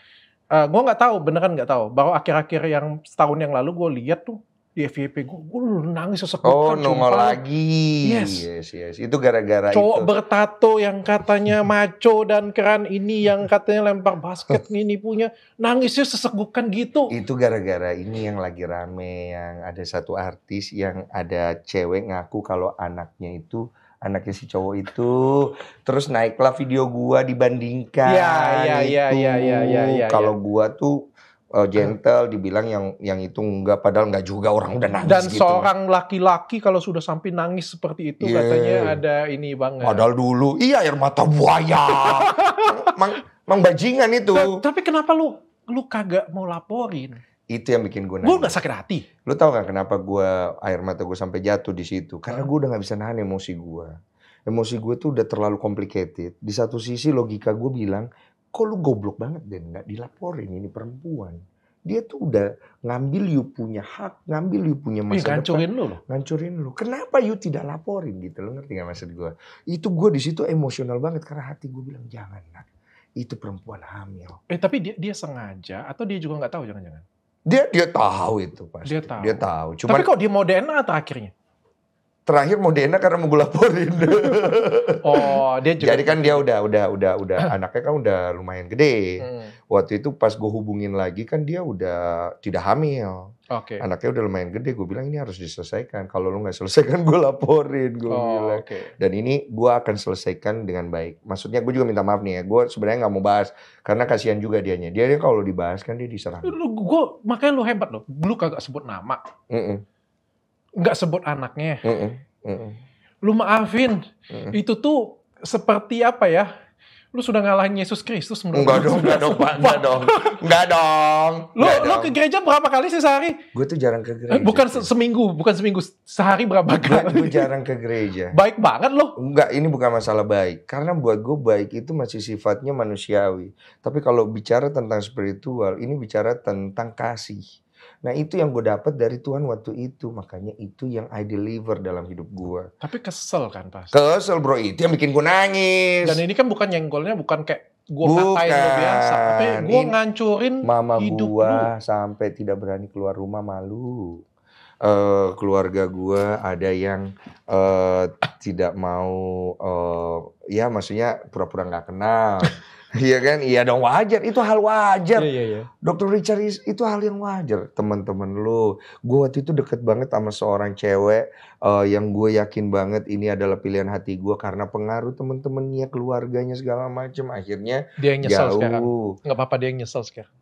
Speaker 2: Gue nggak tahu, beneran nggak tahu. Baru akhir-akhir yang setahun yang lalu gue lihat tuh di FYP gue nangis sesegukan.
Speaker 1: Oh, nongol lagi. Yes. Itu gara-gara
Speaker 2: cowok bertato yang katanya maco dan keren ini yang katanya lempar basket ini punya nangisnya sesegukan gitu.
Speaker 1: Itu gara-gara ini yang lagi rame, yang ada satu artis yang ada cewek ngaku kalau anaknya si cowok itu, terus naiklah video gua dibandingkan.
Speaker 2: Iya.
Speaker 1: Kalau gua tuh gentle, dibilang yang itu enggak, padahal enggak juga, orang udah nangis.
Speaker 2: Dan
Speaker 1: gitu.
Speaker 2: Seorang laki-laki kalau sudah sampai nangis seperti itu katanya ada ini banget.
Speaker 1: Padahal dulu air mata buaya. Mang bajingan itu.
Speaker 2: Tapi kenapa lu kagak mau laporin?
Speaker 1: Itu yang bikin gue nangis.
Speaker 2: Gue gak sakit hati.
Speaker 1: Lu tau gak kenapa air mata gue sampai jatuh di situ? Karena gue udah gak bisa nahan emosi gue. Emosi gue tuh udah terlalu complicated. Di satu sisi logika gue bilang, kok lu goblok banget deh nggak dilaporin ini perempuan. Dia tuh udah ngambil you punya hak, ngambil you punya masa
Speaker 2: depan.
Speaker 1: Ngancurin lu. Kenapa you tidak laporin gitu? Lu ngerti gak maksud gue? Itu gue di situ emosional banget karena hati gue bilang jangan nak. Itu perempuan hamil.
Speaker 2: Tapi dia sengaja atau dia juga nggak tahu jangan-jangan?
Speaker 1: Dia tahu itu pasti.
Speaker 2: Dia tahu.
Speaker 1: Cuman,
Speaker 2: tapi kok dia mau DNA atau akhirnya?
Speaker 1: Terakhir mau DNA karena mau gue laporin.
Speaker 2: Oh, dia juga.
Speaker 1: Jadi kan dia udah anaknya kan udah lumayan gede. Waktu itu pas gue hubungin lagi kan dia udah tidak hamil.
Speaker 2: Oke.
Speaker 1: Anaknya udah lumayan gede. Gue bilang ini harus diselesaikan. Kalau lu nggak selesaikan gue laporin. Gue bilang. Dan ini gue akan selesaikan dengan baik. Maksudnya gue juga minta maaf nih ya. Gue sebenarnya nggak mau bahas karena kasihan juga dianya. Dia kalau dibahas kan dia diserang.
Speaker 2: Makanya lu hebat loh. Lu kagak sebut nama. Nggak sebut anaknya. Lu maafin. Itu tuh seperti apa ya? Lu sudah ngalahin Yesus Kristus menurut
Speaker 1: Enggak dong, Pak. Enggak dong.
Speaker 2: Lu ke gereja berapa kali sih sehari?
Speaker 1: Gue tuh jarang ke gereja.
Speaker 2: Bukan seminggu. Sehari berapa kali?
Speaker 1: Gue jarang ke gereja.
Speaker 2: Baik banget lo.
Speaker 1: Enggak, ini bukan masalah baik. Karena buat gue baik itu masih sifatnya manusiawi. Tapi kalau bicara tentang spiritual, ini bicara tentang kasih. Nah itu yang gue dapat dari Tuhan waktu itu. Makanya itu yang I deliver dalam hidup gue.
Speaker 2: Tapi kesel kan pasti.
Speaker 1: Kesel bro, itu yang bikin gue nangis.
Speaker 2: Dan ini kan bukan nyenggolnya, bukan kayak gue katain lo biasa. Tapi gue ngancurin
Speaker 1: mama
Speaker 2: hidup
Speaker 1: gue sampai tidak berani keluar rumah, malu. Keluarga gue ada yang tidak mau, ya maksudnya pura-pura gak kenal. Iya kan? Iya dong, wajar. Itu hal wajar.
Speaker 2: Iya.
Speaker 1: Dr. Richard itu hal yang wajar. Teman-teman lu. Gue waktu itu deket banget sama seorang cewek yang gue yakin banget ini adalah pilihan hati gue karena pengaruh teman-temannya, keluarganya segala macam. Akhirnya
Speaker 2: dia yang nyesel
Speaker 1: jauh.
Speaker 2: Sekarang. Nggak apa-apa dia yang nyesel sekarang.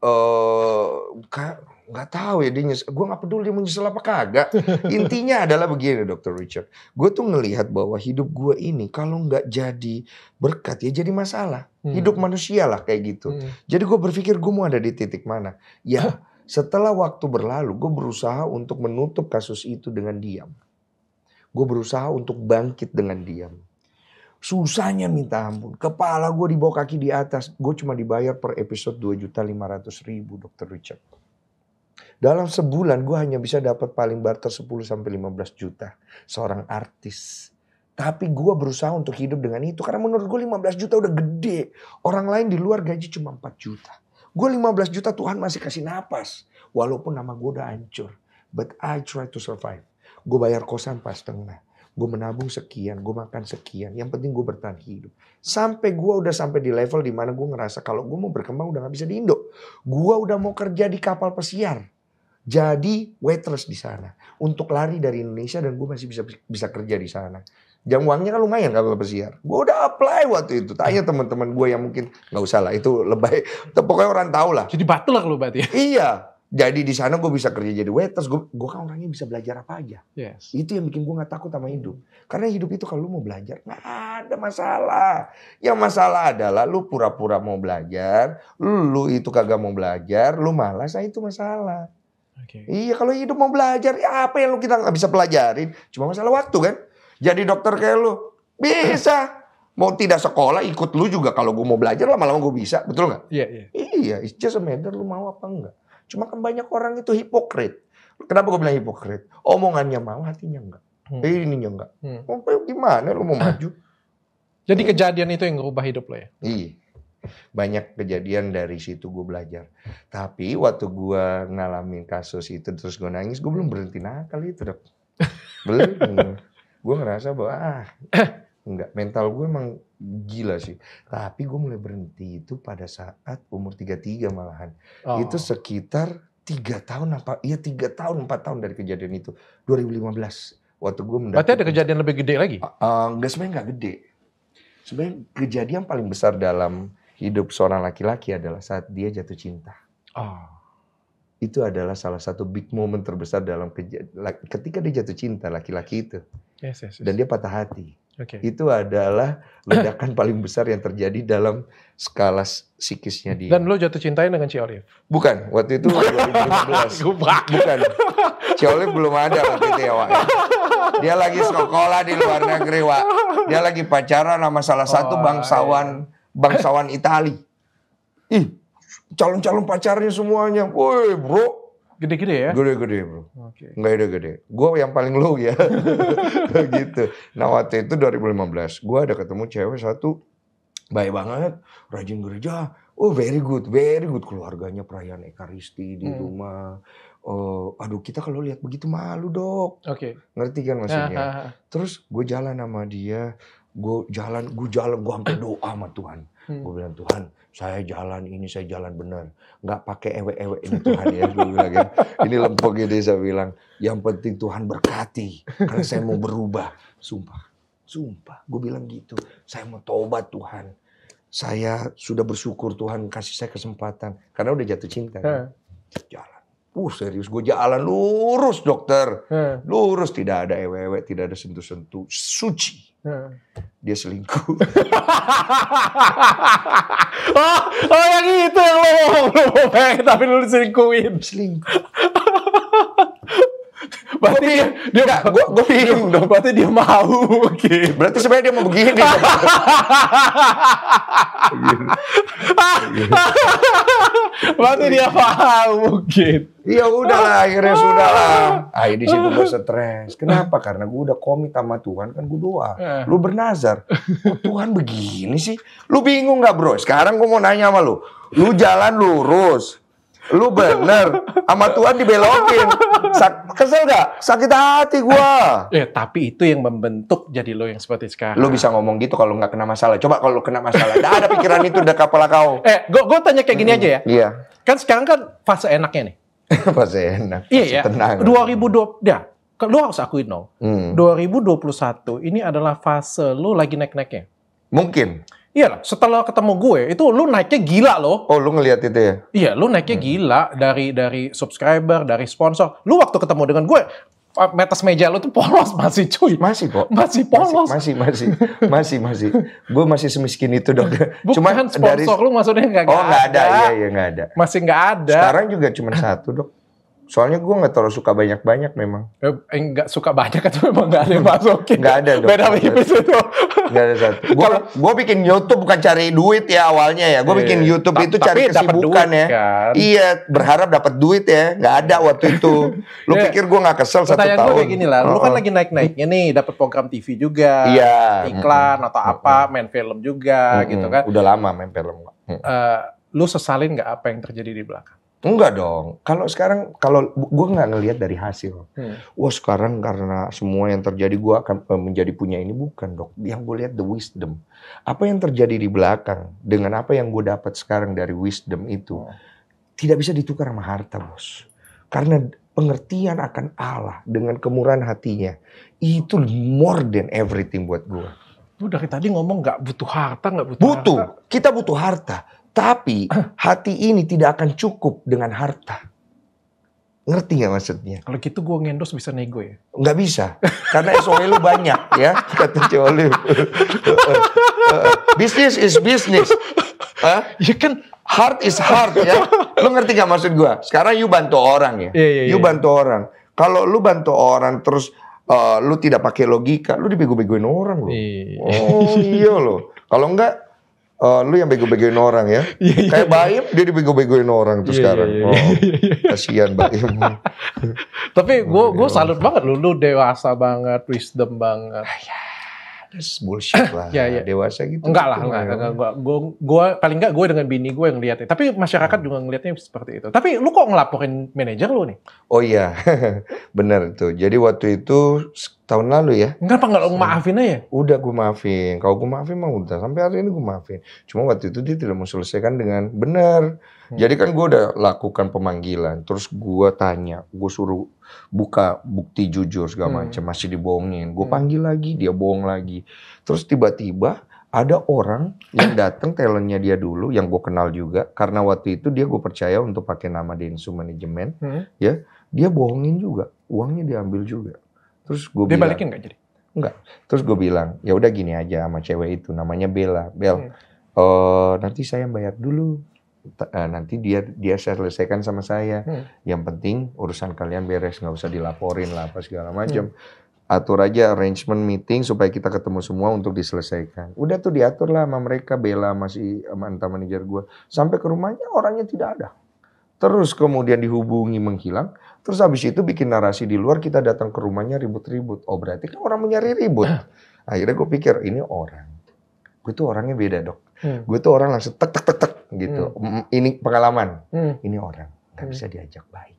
Speaker 1: Nggak tahu ya dia nyesel. Gue nggak peduli dia mau nyesel apa kagak. Intinya adalah begini Dr. Richard. Gue tuh ngelihat bahwa hidup gue ini kalau nggak jadi berkat ya jadi masalah. Hidup manusia lah kayak gitu. Jadi gue berpikir gue mau ada di titik mana. Ya setelah waktu berlalu gue berusaha untuk menutup kasus itu dengan diam. Gue berusaha untuk bangkit dengan diam. Susahnya minta ampun. Kepala gue di bawah kaki di atas. Gue cuma dibayar per episode 2.500.000 Dr. Richard. Dalam sebulan gue hanya bisa dapat paling barter 10-15 juta. Seorang artis. Tapi gue berusaha untuk hidup dengan itu. Karena menurut gue 15 juta udah gede. Orang lain di luar gaji cuma 4 juta. Gue 15 juta Tuhan masih kasih napas. Walaupun nama gue udah hancur. But I try to survive. Gue bayar kosan pas setengah. Gue menabung sekian, gue makan sekian. Yang penting gue bertahan hidup. Sampai gue udah sampai di level dimana gue ngerasa kalau gue mau berkembang udah gak bisa di Indo. Gue udah mau kerja di kapal pesiar. Jadi waitress di sana. Untuk lari dari Indonesia dan gue masih bisa kerja di sana. Jam uangnya kan lumayan kalau pesiar. Gue udah apply waktu itu. Tanya teman-teman gue yang mungkin nggak usah lah itu lebay. Pokoknya orang tahu lah.
Speaker 2: Jadi butler lu berarti ya?
Speaker 1: Iya. Jadi di sana gue bisa kerja jadi waiters. Gue kan orangnya bisa belajar apa aja.
Speaker 2: Yes.
Speaker 1: Itu yang bikin gue nggak takut sama hidup. Karena hidup itu kalau lu mau belajar nggak ada masalah. Yang masalah adalah lu pura-pura mau belajar. Lu itu kagak mau belajar. Lu malas. Nah itu masalah.
Speaker 2: Okay.
Speaker 1: Iya kalau hidup mau belajar ya apa yang lu kita nggak bisa pelajarin. Cuma masalah waktu kan. Jadi dokter kayak lu bisa. Mau tidak sekolah ikut lu juga kalau gue mau belajar lama-lama gue bisa. Betul nggak?
Speaker 2: Iya.
Speaker 1: Iya, it's just a matter lu mau apa enggak. Cuma kan banyak orang itu hipokrit. Kenapa gue bilang hipokrit? Omongannya mau, hatinya enggak. Ininya enggak. Gimana lu mau maju?
Speaker 2: Jadi kejadian itu yang ngerubah hidup lo ya?
Speaker 1: Iya. Banyak kejadian dari situ gue belajar. Tapi waktu gue ngalamin kasus itu terus gue nangis, gue belum berhenti nakal itu dok. Belum. Gue ngerasa bahwa enggak, mental gue emang gila sih. Tapi gue mulai berhenti itu pada saat umur 33 malahan. Itu sekitar 3 tahun 4 tahun dari kejadian itu. 2015 waktu gue mendapatkan.
Speaker 2: Berarti ada kejadian lebih gede lagi?
Speaker 1: Enggak, sebenarnya enggak gede. Sebenarnya kejadian paling besar dalam hidup seorang laki-laki adalah saat dia jatuh cinta. Itu adalah salah satu big moment terbesar dalam ketika dia jatuh cinta laki-laki itu.
Speaker 2: Yes.
Speaker 1: Dan dia patah hati.
Speaker 2: Okay.
Speaker 1: Itu adalah ledakan paling besar yang terjadi dalam skala psikisnya dia.
Speaker 2: Dan lo jatuh cintain dengan Ci Olive?
Speaker 1: Bukan, waktu itu 2015. Bukan. Ci Olive belum ada waktu itu ya, Wak. Dia lagi sekolah di luar negeri, Wak. Dia lagi pacaran sama salah satu bangsawan Itali. Ih, calon-calon pacarnya semuanya. Woi, bro.
Speaker 2: Gede-gede ya?
Speaker 1: Gede-gede bro.
Speaker 2: Okay.
Speaker 1: Nggak gede-gede. Gue yang paling low ya. Gitu. Nah waktu itu 2015. Gue ada ketemu cewek satu. Baik banget. Rajin gereja. Oh very good. Keluarganya perayaan Ekaristi di rumah. Aduh kita kalau lihat begitu malu dok.
Speaker 2: Okay.
Speaker 1: Ngerti kan maksudnya. Terus gue jalan sama dia. Gue sampai doa sama Tuhan. Gue bilang Tuhan, saya jalan benar. Nggak pakai ewe-ewe ini Tuhan ya. Gue bilang kan. Ini lempeng gitu saya bilang. Yang penting Tuhan berkati. Karena saya mau berubah. Sumpah. Gue bilang gitu. Saya mau tobat Tuhan. Saya sudah bersyukur Tuhan kasih saya kesempatan. Karena udah jatuh cinta. Kan? Jalan. Serius, gue jalan lurus dokter. Lurus, tidak ada ewe-ewe, tidak ada sentuh-sentuh. Suci. Dia selingkuh.
Speaker 2: oh yang itu yang lo ngomong, tapi lu diselingkuhin.
Speaker 1: Selingkuh.
Speaker 2: Berarti gue bingung dong. Berarti dia mau gitu.
Speaker 1: Berarti sebenarnya dia mau begini.
Speaker 2: Berarti dia mau gitu.
Speaker 1: Ya udahlah, akhirnya sudahlah. Di situ gue stres. Kenapa? Karena gue udah komit sama Tuhan, kan gue doa. Lu bernazar. Kok Tuhan begini sih? Lu bingung nggak bro? Sekarang gue mau nanya sama lu. Lu jalan lurus. Lu bener, sama Tuhan dibelokin. Kesel gak? Sakit hati gua.
Speaker 2: Tapi itu yang membentuk jadi lo yang seperti sekarang.
Speaker 1: Lu bisa ngomong gitu kalau nggak kena masalah. Coba kalau kena masalah, dah ada pikiran itu udah kepala kau.
Speaker 2: Gue tanya kayak gini aja ya.
Speaker 1: Iya.
Speaker 2: Kan sekarang kan fase enaknya nih.
Speaker 1: Fase enak.
Speaker 2: Iya ya.
Speaker 1: Tenang.
Speaker 2: 2020, ya. Lu harus akuin dong. 2021 ini adalah fase lu lagi naik-naiknya.
Speaker 1: Mungkin.
Speaker 2: Iya lah, setelah ketemu gue, itu lu naiknya gila loh.
Speaker 1: Oh, lu ngelihat itu ya?
Speaker 2: Iya, lu naiknya gila dari subscriber, dari sponsor. Lu waktu ketemu dengan gue, metas meja lu tuh polos masih cuy.
Speaker 1: Masih kok.
Speaker 2: Masih polos.
Speaker 1: Masih. Gue masih semiskin itu dok.
Speaker 2: Cuma sponsor lu maksudnya nggak ada.
Speaker 1: Oh nggak ada, iya nggak ada.
Speaker 2: Masih nggak ada.
Speaker 1: Sekarang juga cuma satu dok. Soalnya gue nggak terlalu suka banyak-banyak memang.
Speaker 2: Nggak suka banyak atau memang nggak ada yang masukin?
Speaker 1: Nggak ada dong.
Speaker 2: Beda tipis itu.
Speaker 1: Nggak ada satu. Gue bikin YouTube bukan cari duit ya awalnya ya. Gue bikin YouTube itu cari kesibukan ya. Kan? Iya, berharap dapat duit ya. Nggak ada waktu itu. Lu pikir gue nggak kesel 1 tahun?
Speaker 2: Gue kayak gini lah. Lu kan lagi naik-naiknya nih, dapat program TV juga, iklan atau apa, main film juga gitu kan.
Speaker 1: Udah lama main film.
Speaker 2: Lu sesalin nggak apa yang terjadi di belakang?
Speaker 1: Enggak dong. Kalau sekarang, kalau gue nggak ngelihat dari hasil. Wah sekarang karena semua yang terjadi gue akan menjadi punya ini, bukan dok. Yang gue lihat the wisdom. Apa yang terjadi di belakang dengan apa yang gue dapat sekarang dari wisdom itu tidak bisa ditukar sama harta bos. Karena pengertian akan Allah dengan kemurahan hatinya itu more than everything buat gue.
Speaker 2: Lu dari tadi ngomong nggak butuh harta,
Speaker 1: Butuh. Kita butuh harta. Tapi hati ini tidak akan cukup dengan harta. Ngerti nggak maksudnya?
Speaker 2: Kalau gitu gue ngendos bisa nego ya?
Speaker 1: Nggak bisa. Karena SOE lu banyak ya. Kata Coli. Business is business.
Speaker 2: Ya kan
Speaker 1: heart is heart ya. Lu ngerti nggak maksud gue? Sekarang you bantu orang ya. You bantu orang. Kalau lu bantu orang terus lu tidak pakai logika, lu dibego-begoin orang loh. Oh iya loh. Kalau enggak lu yang bego-begoin orang ya. Kayak Baim, dia dibego-begoin orang tuh sekarang. Kasihan Baim.
Speaker 2: Tapi gue salut banget lu dewasa banget, wisdom banget.
Speaker 1: That's bullshit lah. Dewasa gitu.
Speaker 2: Enggak lah. Gue paling enggak gue dengan bini gue yang lihatnya. Tapi masyarakat juga ngelihatnya seperti itu. Tapi lu kok ngelaporin manajer lu nih?
Speaker 1: Oh iya, benar itu. Jadi waktu itu tahun lalu ya.
Speaker 2: Kenapa nggak lu maafin aja?
Speaker 1: Udah gue maafin. Kalau gue maafin mah udah. Sampai hari ini gue maafin. Cuma waktu itu dia tidak mau selesaikan dengan benar. Jadi kan gue udah lakukan pemanggilan. Terus gue tanya. Gue suruh buka bukti jujur segala macam. Masih dibohongin. Gue panggil lagi. Dia bohong lagi. Terus tiba-tiba ada orang yang datang talentnya dia dulu. Yang gue kenal juga. Karena waktu itu dia gue percaya untuk pakai nama Densu Manajemen. Ya, dia bohongin juga. Uangnya diambil juga. Terus gue bilang,
Speaker 2: balikin nggak jadi?
Speaker 1: Enggak. Terus gue bilang, ya udah gini aja sama cewek itu, namanya Bella. Nanti saya bayar dulu. Nanti dia selesaikan sama saya. Yang penting urusan kalian beres, nggak usah dilaporin lah apa segala macam. Atur aja arrangement meeting supaya kita ketemu semua untuk diselesaikan. Udah tuh diatur lah sama mereka, Bella masih sama entah manajer gue. Sampai ke rumahnya orangnya tidak ada. Terus kemudian dihubungi menghilang. Terus habis itu bikin narasi di luar, kita datang ke rumahnya ribut-ribut. Oh berarti kan orang mencari ribut. Akhirnya gue pikir ini orang. Gue tuh orangnya beda dok. Gue tuh orang langsung tek gitu. Ini pengalaman. Ini orang gak bisa diajak baik.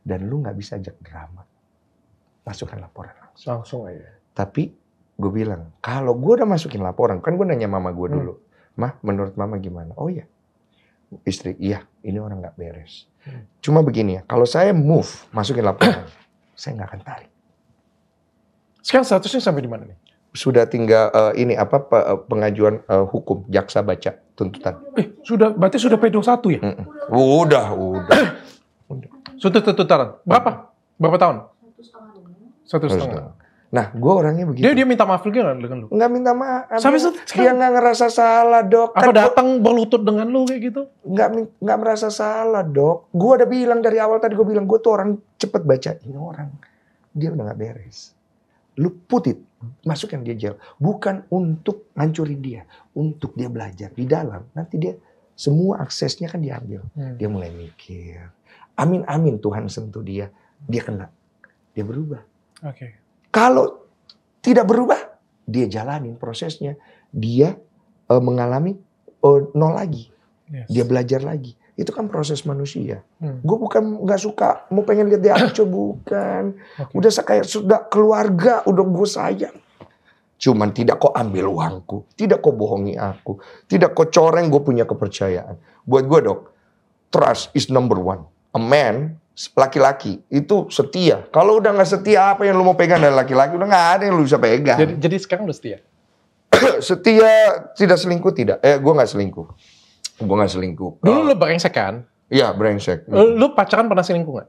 Speaker 1: Dan lu gak bisa ajak drama. Masukkan laporan
Speaker 2: langsung aja.
Speaker 1: Tapi gue bilang, kalau gue udah masukin laporan, kan gue nanya mama gue dulu. Mah menurut mama gimana? Oh iya. Istri, iya ini orang gak beres. Cuma begini ya, kalau saya move, masukin laporan, saya nggak akan tarik.
Speaker 2: Sekarang statusnya sampai di mana nih?
Speaker 1: Sudah tinggal pengajuan hukum, jaksa baca tuntutan.
Speaker 2: Berarti sudah P21 ya?
Speaker 1: Udah.
Speaker 2: Tuturan. Berapa tahun? 1,5.
Speaker 1: Nah, gue orangnya begitu.
Speaker 2: Dia minta maaf juga nggak dengan lu?
Speaker 1: Nggak minta maaf.
Speaker 2: Dia
Speaker 1: nggak ngerasa salah, Dok.
Speaker 2: Apa datang berlutut dengan lu kayak gitu?
Speaker 1: Nggak merasa salah, Dok. Gue udah bilang dari awal tadi, gue bilang gue tuh orang cepet baca. Ini orang, dia udah nggak beres. Lu put it, masukin dia jail. Bukan untuk ngancurin dia, untuk dia belajar di dalam. Nanti dia semua aksesnya kan diambil. Dia mulai mikir. Amin Tuhan sentuh dia kena, dia berubah.
Speaker 2: Oke.
Speaker 1: Kalau tidak berubah, dia jalanin prosesnya. Dia mengalami nol lagi. Yes. Dia belajar lagi. Itu kan proses manusia. Gue bukan nggak suka, mau pengen lihat dia acuh, bukan. Okay. Udah kayak sudah keluarga, udah gue sayang. Cuman tidak kau ambil uangku, tidak kau bohongi aku, tidak kau coreng gue punya kepercayaan. Buat gue, Dok, trust is number one. A man, laki-laki itu setia. Kalau udah nggak setia, apa yang lu mau pegang dari laki-laki udah nggak ada yang lu bisa pegang.
Speaker 2: Jadi sekarang udah setia?
Speaker 1: Setia, tidak selingkuh tidak. Gue nggak selingkuh. Gue nggak selingkuh.
Speaker 2: Dulu lu brengsek kan?
Speaker 1: Iya, brengsek.
Speaker 2: Lu pacaran pernah selingkuh nggak?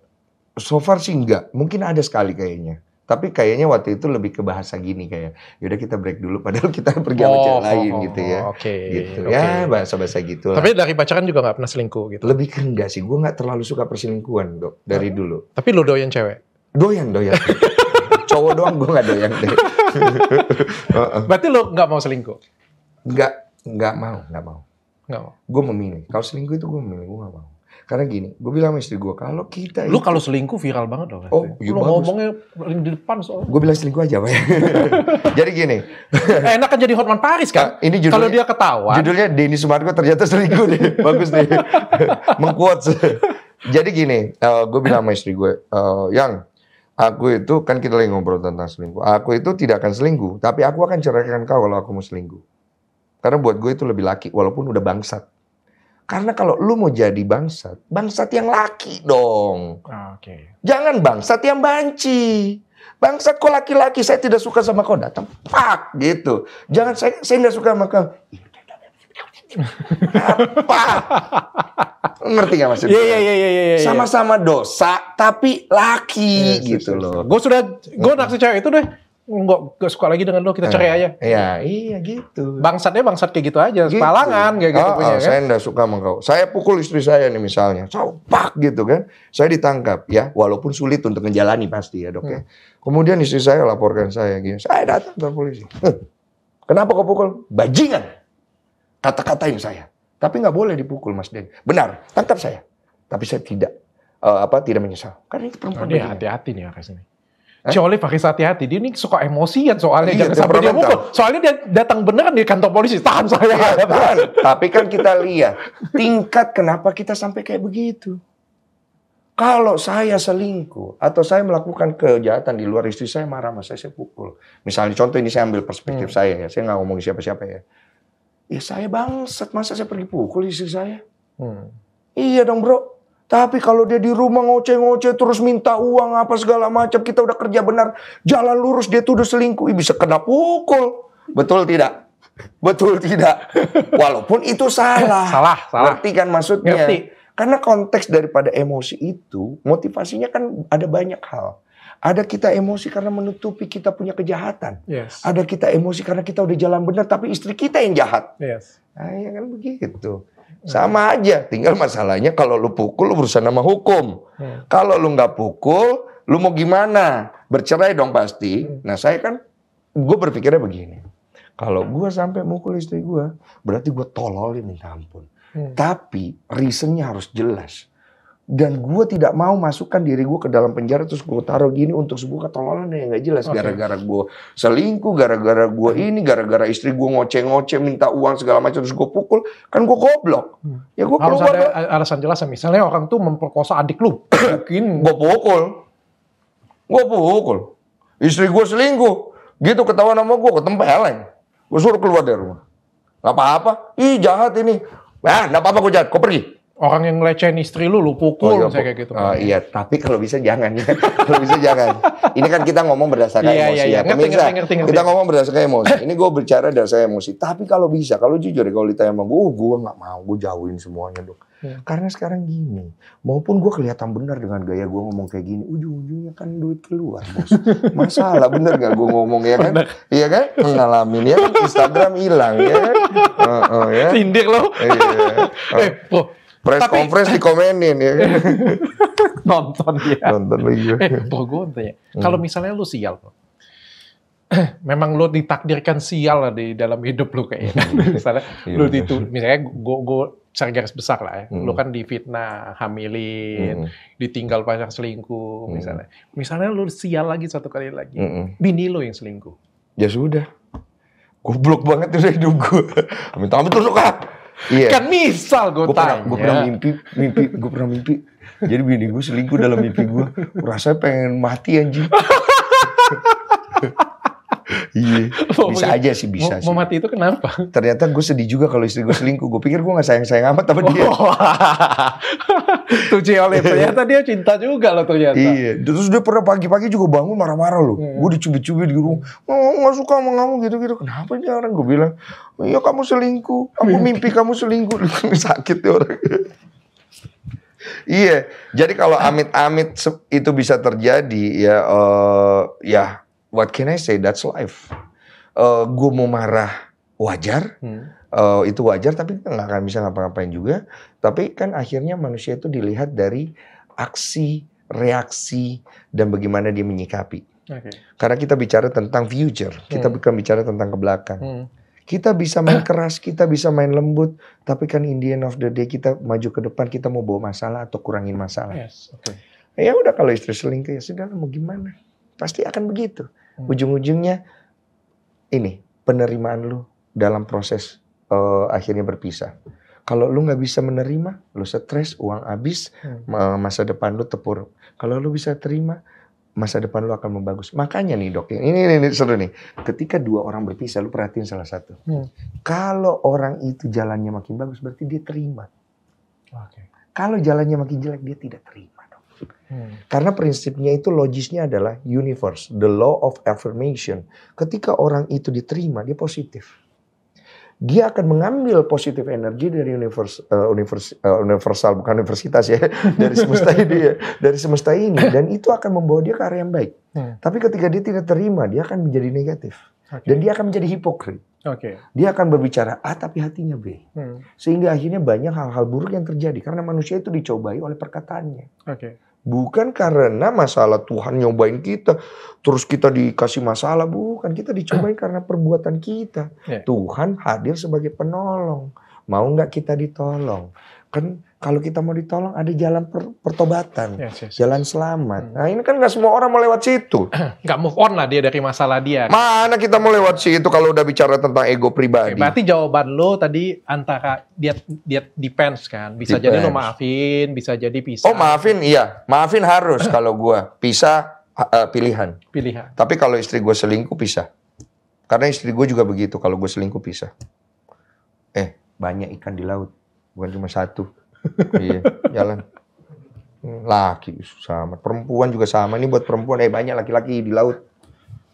Speaker 1: So far sih enggak. Mungkin ada sekali kayaknya. Tapi kayaknya waktu itu lebih ke bahasa gini kayak, yaudah kita break dulu. Padahal kita pergi sama cewek lain gitu ya.
Speaker 2: Oke.
Speaker 1: Gitu. Ya bahasa-bahasa gitu lah.
Speaker 2: Tapi dari pacaran juga nggak pernah selingkuh gitu?
Speaker 1: Lebih ke enggak sih. Gue nggak terlalu suka perselingkuhan, Dok. Dari dulu.
Speaker 2: Tapi lu doyan cewek?
Speaker 1: Doyan. Cowok doang gue nggak doyan deh.
Speaker 2: Berarti lu nggak mau selingkuh?
Speaker 1: Nggak mau.
Speaker 2: Nggak mau.
Speaker 1: Gue memilih. Kalau selingkuh itu gue memilih, gue nggak mau. Karena gini, gue bilang sama istri gue, kalau kita
Speaker 2: lu kalau selingkuh viral banget dong.
Speaker 1: Oh, iya,
Speaker 2: lu ngomongnya di depan soalnya.
Speaker 1: Gue bilang selingkuh aja, Pak. Jadi gini.
Speaker 2: Enak kan jadi Hotman Paris kan? Ini judulnya, kalau dia ketahuan.
Speaker 1: Judulnya Denny Sumargo ternyata selingkuh nih. Bagus nih. Mengquotes. Jadi gini, gue bilang sama istri gue, Yang, aku itu kan kita lagi ngobrol tentang selingkuh. Aku itu tidak akan selingkuh, tapi aku akan ceraikan kau kalau aku mau selingkuh. Karena buat gue itu lebih laki, walaupun udah bangsat. Karena kalau lu mau jadi bangsat yang laki dong.
Speaker 2: Oke.
Speaker 1: Jangan bangsat yang banci. Bangsat kok laki-laki, saya tidak suka sama kau, datang pak gitu. Jangan saya tidak suka sama kau. Apa? Ngerti gak maksudnya?
Speaker 2: Iya.
Speaker 1: Sama-sama dosa, tapi laki gitu loh.
Speaker 2: Gue naksir cewek itu deh. Nggak suka lagi dengan lo, kita cerai aja.
Speaker 1: Iya gitu.
Speaker 2: Bangsatnya bangsat kayak gitu aja, sepalangan kayak gitu punya kan.
Speaker 1: Saya enggak suka sama kau. Saya pukul istri saya nih misalnya, pak gitu kan. Saya ditangkap ya, walaupun sulit untuk menjalani pasti ya, Dok ya. Kemudian istri saya laporkan saya gini, saya datang ke polisi. Kenapa kau pukul? Bajingan. Kata-katain saya. Tapi nggak boleh dipukul, Mas Den. Benar, tangkap saya. Tapi saya tidak menyesal. Karena itu perempuan.
Speaker 2: Dia hati-hati nih Ares ini. Coli pakai hati-hati, dia ini suka emosian soalnya, jangan sampai dia mukul. Soalnya dia datang beneran di kantor polisi, tahan saya.
Speaker 1: Tapi kan kita lihat tingkat kenapa kita sampai kayak begitu. Kalau saya selingkuh atau saya melakukan kejahatan di luar, istri saya marah sama saya pukul. Misalnya contoh ini saya ambil perspektif saya ya, saya nggak ngomongin siapa-siapa ya. Ya saya bangsat, masa saya pergi pukul istri saya? Iya dong bro. Tapi kalau dia di rumah ngoceh-ngoceh terus minta uang apa segala macam, kita udah kerja benar, jalan lurus dia tuh udah selingkuh, bisa kena pukul. Betul tidak? Betul tidak? Walaupun itu salah.
Speaker 2: Salah.
Speaker 1: Ngerti kan maksudnya?
Speaker 2: Ngerti.
Speaker 1: Karena konteks daripada emosi itu, motivasinya kan ada banyak hal. Ada kita emosi karena menutupi kita punya kejahatan.
Speaker 2: Yes.
Speaker 1: Ada kita emosi karena kita udah jalan benar tapi istri kita yang jahat.
Speaker 2: Yes.
Speaker 1: Nah, ya kan begitu. Sama aja, tinggal masalahnya kalau lu pukul lu berurusan sama hukum. Kalau lu nggak pukul, lu mau gimana? Bercerai dong pasti. Nah saya kan, gue berpikirnya begini. Kalau gue sampai mukul istri gue, berarti gue tololin minta ampun. Tapi reasonnya harus jelas. Dan gue tidak mau masukkan diri gue ke dalam penjara terus gue taruh gini untuk sebuah ketololan yang nggak jelas. Gara-gara gue selingkuh, gara-gara gue ini, gara-gara istri gue ngoceh-ngoceh minta uang segala macam terus gue pukul, kan gue goblok. Ya gue
Speaker 2: harus ada alasan jelas. Misalnya orang tuh memperkosa adik lu, mungkin
Speaker 1: gue pukul. Istri gue selingkuh, gitu ketahuan sama gue ketempeleng. Gue suruh keluar dari rumah. Gak apa-apa, ih jahat ini. Nah, gak apa-apa gue jahat, kau pergi.
Speaker 2: Orang yang ngelecehin istri lu pukul, saya kayak gitu.
Speaker 1: Iya, tapi kalau bisa jangan ya. Kalau bisa jangan. Ini kan kita ngomong berdasarkan emosi ya.
Speaker 2: Ngerti.
Speaker 1: Kita ngomong berdasarkan emosi. Ini gue bicara berdasarkan emosi. Tapi kalau bisa, kalau jujur ya, kalau ditanya sama gue nggak mau, gue jauhin semuanya dong. Karena sekarang gini, maupun gue kelihatan benar dengan gaya gue ngomong kayak gini, ujung-ujungnya kan duit keluar, bos. Masalah bener gak gue ngomong ya kan? Iya kan? Ngalamin ya kan? Instagram hilang ya kan? Ya.
Speaker 2: Sindir lo.
Speaker 1: Bro. Press conference dikomenin ya kan?
Speaker 2: Nonton dia.
Speaker 1: Nonton lagi.
Speaker 2: Bro, gue tanya, kalau misalnya lu sial, memang lu ditakdirkan sial lah di dalam hidup lu kayaknya. Misalnya lu misalnya gue secara garis besar lah ya, lu kan difitnah, hamilin, ditinggal pacar selingkuh misalnya. Misalnya lu sial lagi satu kali lagi, bini lu yang selingkuh. Ya
Speaker 1: sudah, goblok banget udah hidup gue. Amit-amit tuh suka. Iya.
Speaker 2: Kan misal gue tanya.
Speaker 1: Gue pernah mimpi. Jadi bini gue selingkuh dalam mimpi gue. Rasanya pengen mati anjing. Iya, bisa aja sih, bisa sih.
Speaker 2: Mau mati itu kenapa?
Speaker 1: Ternyata gue sedih juga kalau istri gue selingkuh. Gue pikir gue gak sayang-sayang amat sama dia.
Speaker 2: Tuh Ciolip, ternyata dia cinta juga loh ternyata.
Speaker 1: Iya, terus dia pernah pagi-pagi juga bangun marah-marah loh. Gue dicubit-cubit di rumah. Gak suka sama kamu gitu-gitu. Kenapa dia orang? Gue bilang, iya kamu selingkuh. Aku mimpi kamu selingkuh. Sakit ya orang. Iya, jadi kalau amit-amit itu bisa terjadi ya what can I say? That's life. Gue mau marah wajar, itu wajar, tapi nggak akan bisa ngapa-ngapain juga. Tapi kan akhirnya manusia itu dilihat dari aksi, reaksi, dan bagaimana dia menyikapi. Karena kita bicara tentang future, kita bukan bicara tentang ke belakang. Kita bisa main keras, kita bisa main lembut, tapi kan in the end of the day kita maju ke depan, kita mau bawa masalah atau kurangin masalah. Ya udah, kalau istri selingkuh ya sudah, mau gimana? Pasti akan begitu. Ujung-ujungnya ini penerimaan lu dalam proses akhirnya berpisah. Kalau lu nggak bisa menerima, lu stres, uang habis, masa depan lu terpuruk. Kalau lu bisa terima, masa depan lu akan membagus. Makanya nih dok, ini seru nih. Ketika dua orang berpisah, lu perhatiin salah satu. Kalau orang itu jalannya makin bagus, berarti dia terima. Kalau jalannya makin jelek, dia tidak terima. Karena prinsipnya itu, logisnya adalah universe, the law of affirmation. Ketika orang itu diterima, dia positif. Dia akan mengambil positif energi dari universal, bukan universitas ya, dari semesta ini ya, dari semesta ini, dan itu akan membawa dia ke arah yang baik. Tapi ketika dia tidak terima, dia akan menjadi negatif, dan dia akan menjadi hipokrit. Dia akan berbicara A tapi hatinya B, sehingga akhirnya banyak hal-hal buruk yang terjadi karena manusia itu dicobai oleh perkataannya. Bukan karena masalah Tuhan nyobain kita, terus kita dikasih masalah. Bukan, kita dicobain karena perbuatan kita. Tuhan hadir sebagai penolong. Mau nggak kita ditolong? Kan kalau kita mau ditolong ada jalan pertobatan, jalan selamat. Nah ini kan nggak semua orang mau lewat situ.
Speaker 2: Nggak move on lah dia dari masalah dia.
Speaker 1: Mana kita mau lewat situ kalau udah bicara tentang ego pribadi.
Speaker 2: Berarti jawaban lo tadi antara dia depends kan. Bisa jadi lo maafin, bisa jadi pisah.
Speaker 1: Oh maafin, iya. Maafin harus kalau gua. Pisah pilihan. Tapi kalau istri gue selingkuh pisah. Karena istri gue juga begitu. Kalau gue selingkuh pisah. Banyak ikan di laut. Bukan cuma satu. Iya, jalan. Laki sama, perempuan juga sama. Ini buat perempuan, banyak laki-laki di laut.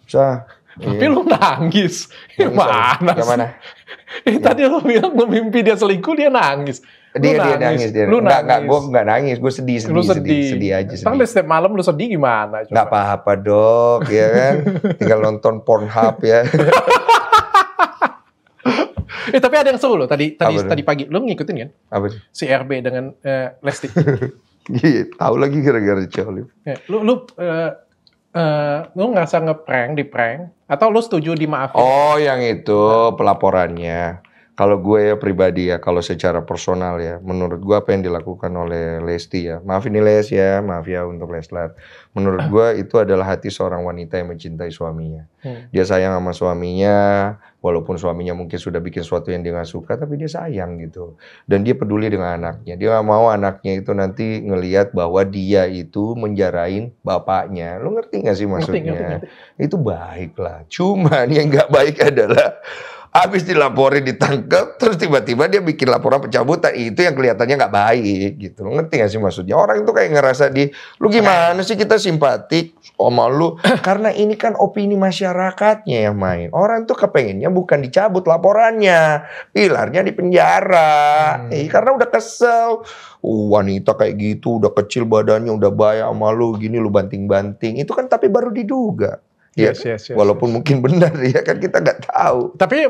Speaker 1: Bisa.
Speaker 2: Tapi lu nangis. Gimana?
Speaker 1: Gimana?
Speaker 2: Tadi lu bilang lu mimpi dia selingkuh, dia nangis.
Speaker 1: Dia nangis. Enggak, gue enggak nangis. Gue sedih aja.
Speaker 2: Tapi setiap malam lu sedih gimana?
Speaker 1: Enggak apa-apa dok, ya kan. Tinggal nonton Pornhub ya.
Speaker 2: Tapi ada yang seru loh tadi pagi. Lu ngikutin kan?
Speaker 1: Apa sih?
Speaker 2: Si RB dengan Lesti.
Speaker 1: Iya, tahu lagi gara-gara Ciolip.
Speaker 2: Lu ngerasa di prank atau lu setuju dimaafin?
Speaker 1: Oh, yang itu pelaporannya. Kalau gue ya pribadi ya, kalau secara personal ya, menurut gue apa yang dilakukan oleh Lesti ya, maaf ini Les ya, maaf ya untuk Leslar. Menurut gue itu adalah hati seorang wanita yang mencintai suaminya. Dia sayang sama suaminya, walaupun suaminya mungkin sudah bikin sesuatu yang dia gak suka, tapi dia sayang gitu. Dan dia peduli dengan anaknya. Dia gak mau anaknya itu nanti ngelihat bahwa dia itu menjarain bapaknya. Lo ngerti gak sih maksudnya? Ngerti. Itu baik lah. Cuman yang gak baik adalah Habis dilaporin ditangkap, terus tiba-tiba dia bikin laporan pencabutan. Itu yang kelihatannya nggak baik gitu. Ngerti gak sih maksudnya? Orang itu kayak ngerasa lu gimana sih kita simpatik sama lu? Karena ini kan opini masyarakatnya yang main. Orang tuh kepengennya bukan dicabut laporannya, pilarnya di penjara. Karena udah kesel. Wanita kayak gitu, udah kecil badannya, udah bayar sama lu, gini lu banting-banting. Itu kan tapi baru diduga. Yes, walaupun mungkin benar ya kan kita nggak tahu.
Speaker 2: Tapi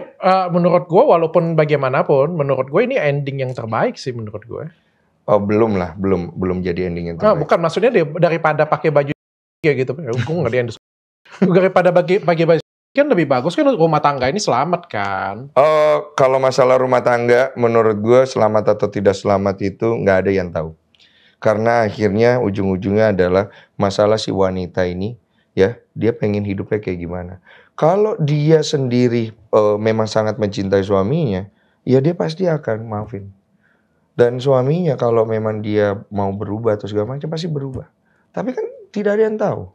Speaker 2: menurut gue walaupun bagaimanapun, menurut gue ini ending yang terbaik sih menurut gue.
Speaker 1: Oh belum lah, belum jadi ending yang terbaik.
Speaker 2: Bukan maksudnya daripada pakai baju kayak gitu, gue nggak diendus. Daripada pakai baju kan lebih bagus kan rumah tangga ini selamat kan.
Speaker 1: Kalau masalah rumah tangga, menurut gue selamat atau tidak selamat itu nggak ada yang tahu. Karena akhirnya ujung-ujungnya adalah masalah si wanita ini. Ya, dia pengen hidupnya kayak gimana. Kalau dia sendiri memang sangat mencintai suaminya, ya dia pasti akan maafin. Dan suaminya kalau memang dia mau berubah atau segala macam pasti berubah. Tapi kan tidak ada yang tahu.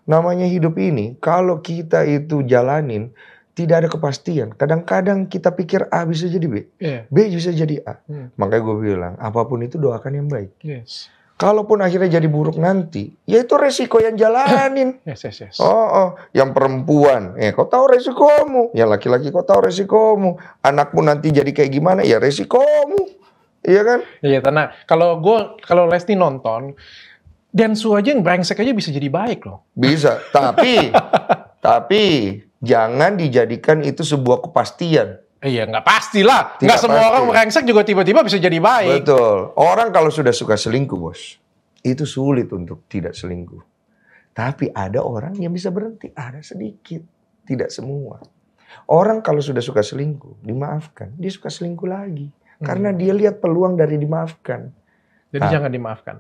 Speaker 1: Namanya hidup ini, kalau kita itu jalanin, tidak ada kepastian. Kadang-kadang kita pikir A bisa jadi B, B bisa jadi A. Makanya gue bilang, apapun itu doakan yang baik.
Speaker 2: Yes.
Speaker 1: Kalaupun akhirnya jadi buruk nanti, ya itu resiko yang jalanin.
Speaker 2: Yes.
Speaker 1: Yang perempuan, kau tahu resikomu. Yang laki-laki kau tahu resikomu. Anakmu nanti jadi kayak gimana, ya resikomu. Iya kan?
Speaker 2: Iya, karena kalau Lesti nonton, Densu aja yang brengsek aja bisa jadi baik loh.
Speaker 1: Bisa, tapi jangan dijadikan itu sebuah kepastian.
Speaker 2: Iya, nggak pastilah. Nggak semua orang brengsek juga tiba-tiba bisa jadi baik.
Speaker 1: Betul. Orang kalau sudah suka selingkuh, bos, itu sulit untuk tidak selingkuh. Tapi ada orang yang bisa berhenti. Ada sedikit. Tidak semua. Orang kalau sudah suka selingkuh, dimaafkan. Dia suka selingkuh lagi. Karena dia lihat peluang dari dimaafkan.
Speaker 2: Jadi jangan dimaafkan.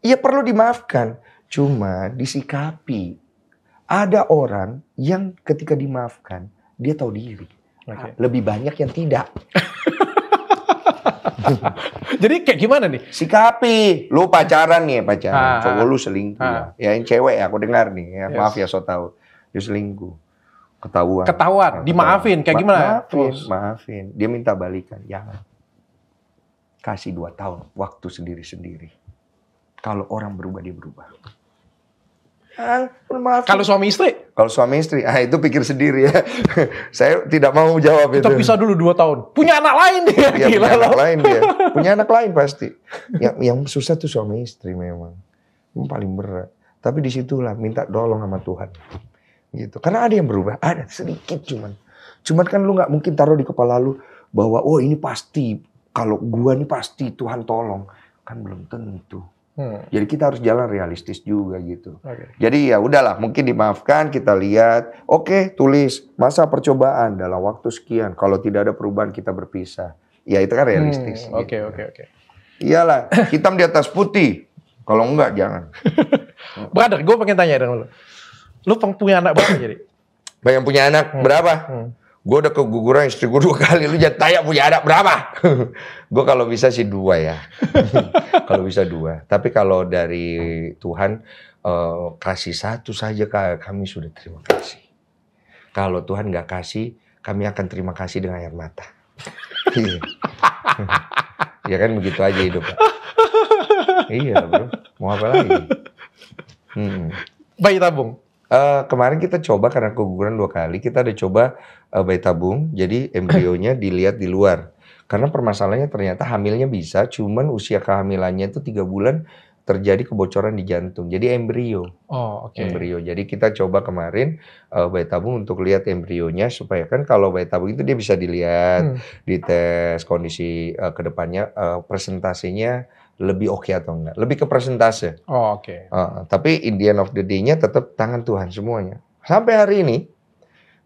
Speaker 1: Iya perlu dimaafkan. Cuma disikapi. Ada orang yang ketika dimaafkan, dia tahu diri. Okay. Lebih banyak yang tidak.
Speaker 2: Jadi kayak gimana nih?
Speaker 1: Sikapi. Lu pacaran nih, cowok lu selingkuh. Ya yang cewek aku dengar nih. Ya, yes. Maaf ya so tahu. Dia selingkuh. Ketahuan.
Speaker 2: Dimaafin. Kayak gimana?
Speaker 1: Maafin. Dia minta balikan. Jangan. Kasih 2 tahun. Waktu sendiri-sendiri. Kalau orang berubah, dia berubah.
Speaker 2: Kalau suami istri?
Speaker 1: Kalau suami istri, itu pikir sendiri ya. Saya tidak mau jawab itu.
Speaker 2: Kita pisah dulu 2 tahun. Punya anak lain dia.
Speaker 1: Ya, punya anak lain dia. Punya anak lain pasti. Yang susah tuh suami istri memang. Yang paling berat. Tapi disitulah minta tolong sama Tuhan. Gitu. Karena ada yang berubah. Ada sedikit cuman. Cuman kan lu gak mungkin taruh di kepala lu bahwa ini pasti. Kalau gua nih pasti Tuhan tolong. Kan belum tentu. Jadi kita harus jalan realistis juga gitu. Okay. Jadi ya udahlah, mungkin dimaafkan, kita lihat. Oke, tulis masa percobaan dalam waktu sekian. Kalau tidak ada perubahan kita berpisah. Ya itu kan realistis.
Speaker 2: Oke.
Speaker 1: Iyalah, hitam di atas putih. Kalau enggak jangan.
Speaker 2: Brother, gue pengen tanya dong lu. Lu punya anak berapa jadi?
Speaker 1: Yang punya anak berapa? Gue udah keguguran istri gue 2 kali. Lu jangan tanya punya anak berapa. Gue kalau bisa sih 2 ya. Kalau bisa 2. Tapi kalau dari Tuhan kasih 1 saja kami sudah terima kasih. Kalau Tuhan nggak kasih, kami akan terima kasih dengan air mata. Ya kan begitu aja hidup. Iya bro. Mau apa lagi?
Speaker 2: Bayi tabung.
Speaker 1: Kemarin kita coba karena keguguran 2 kali, kita ada coba bayi tabung, jadi embrionya dilihat di luar. Karena permasalahannya ternyata hamilnya bisa, cuman usia kehamilannya itu 3 bulan terjadi kebocoran di jantung. Jadi embrio. Embrio. Jadi kita coba kemarin bayi tabung untuk lihat embrionya supaya kan kalau bayi tabung itu dia bisa dilihat, dites kondisi kedepannya presentasinya lebih oke atau enggak. Lebih ke persentase. Tapi in the end of the day-nya tetap tangan Tuhan semuanya. Sampai hari ini,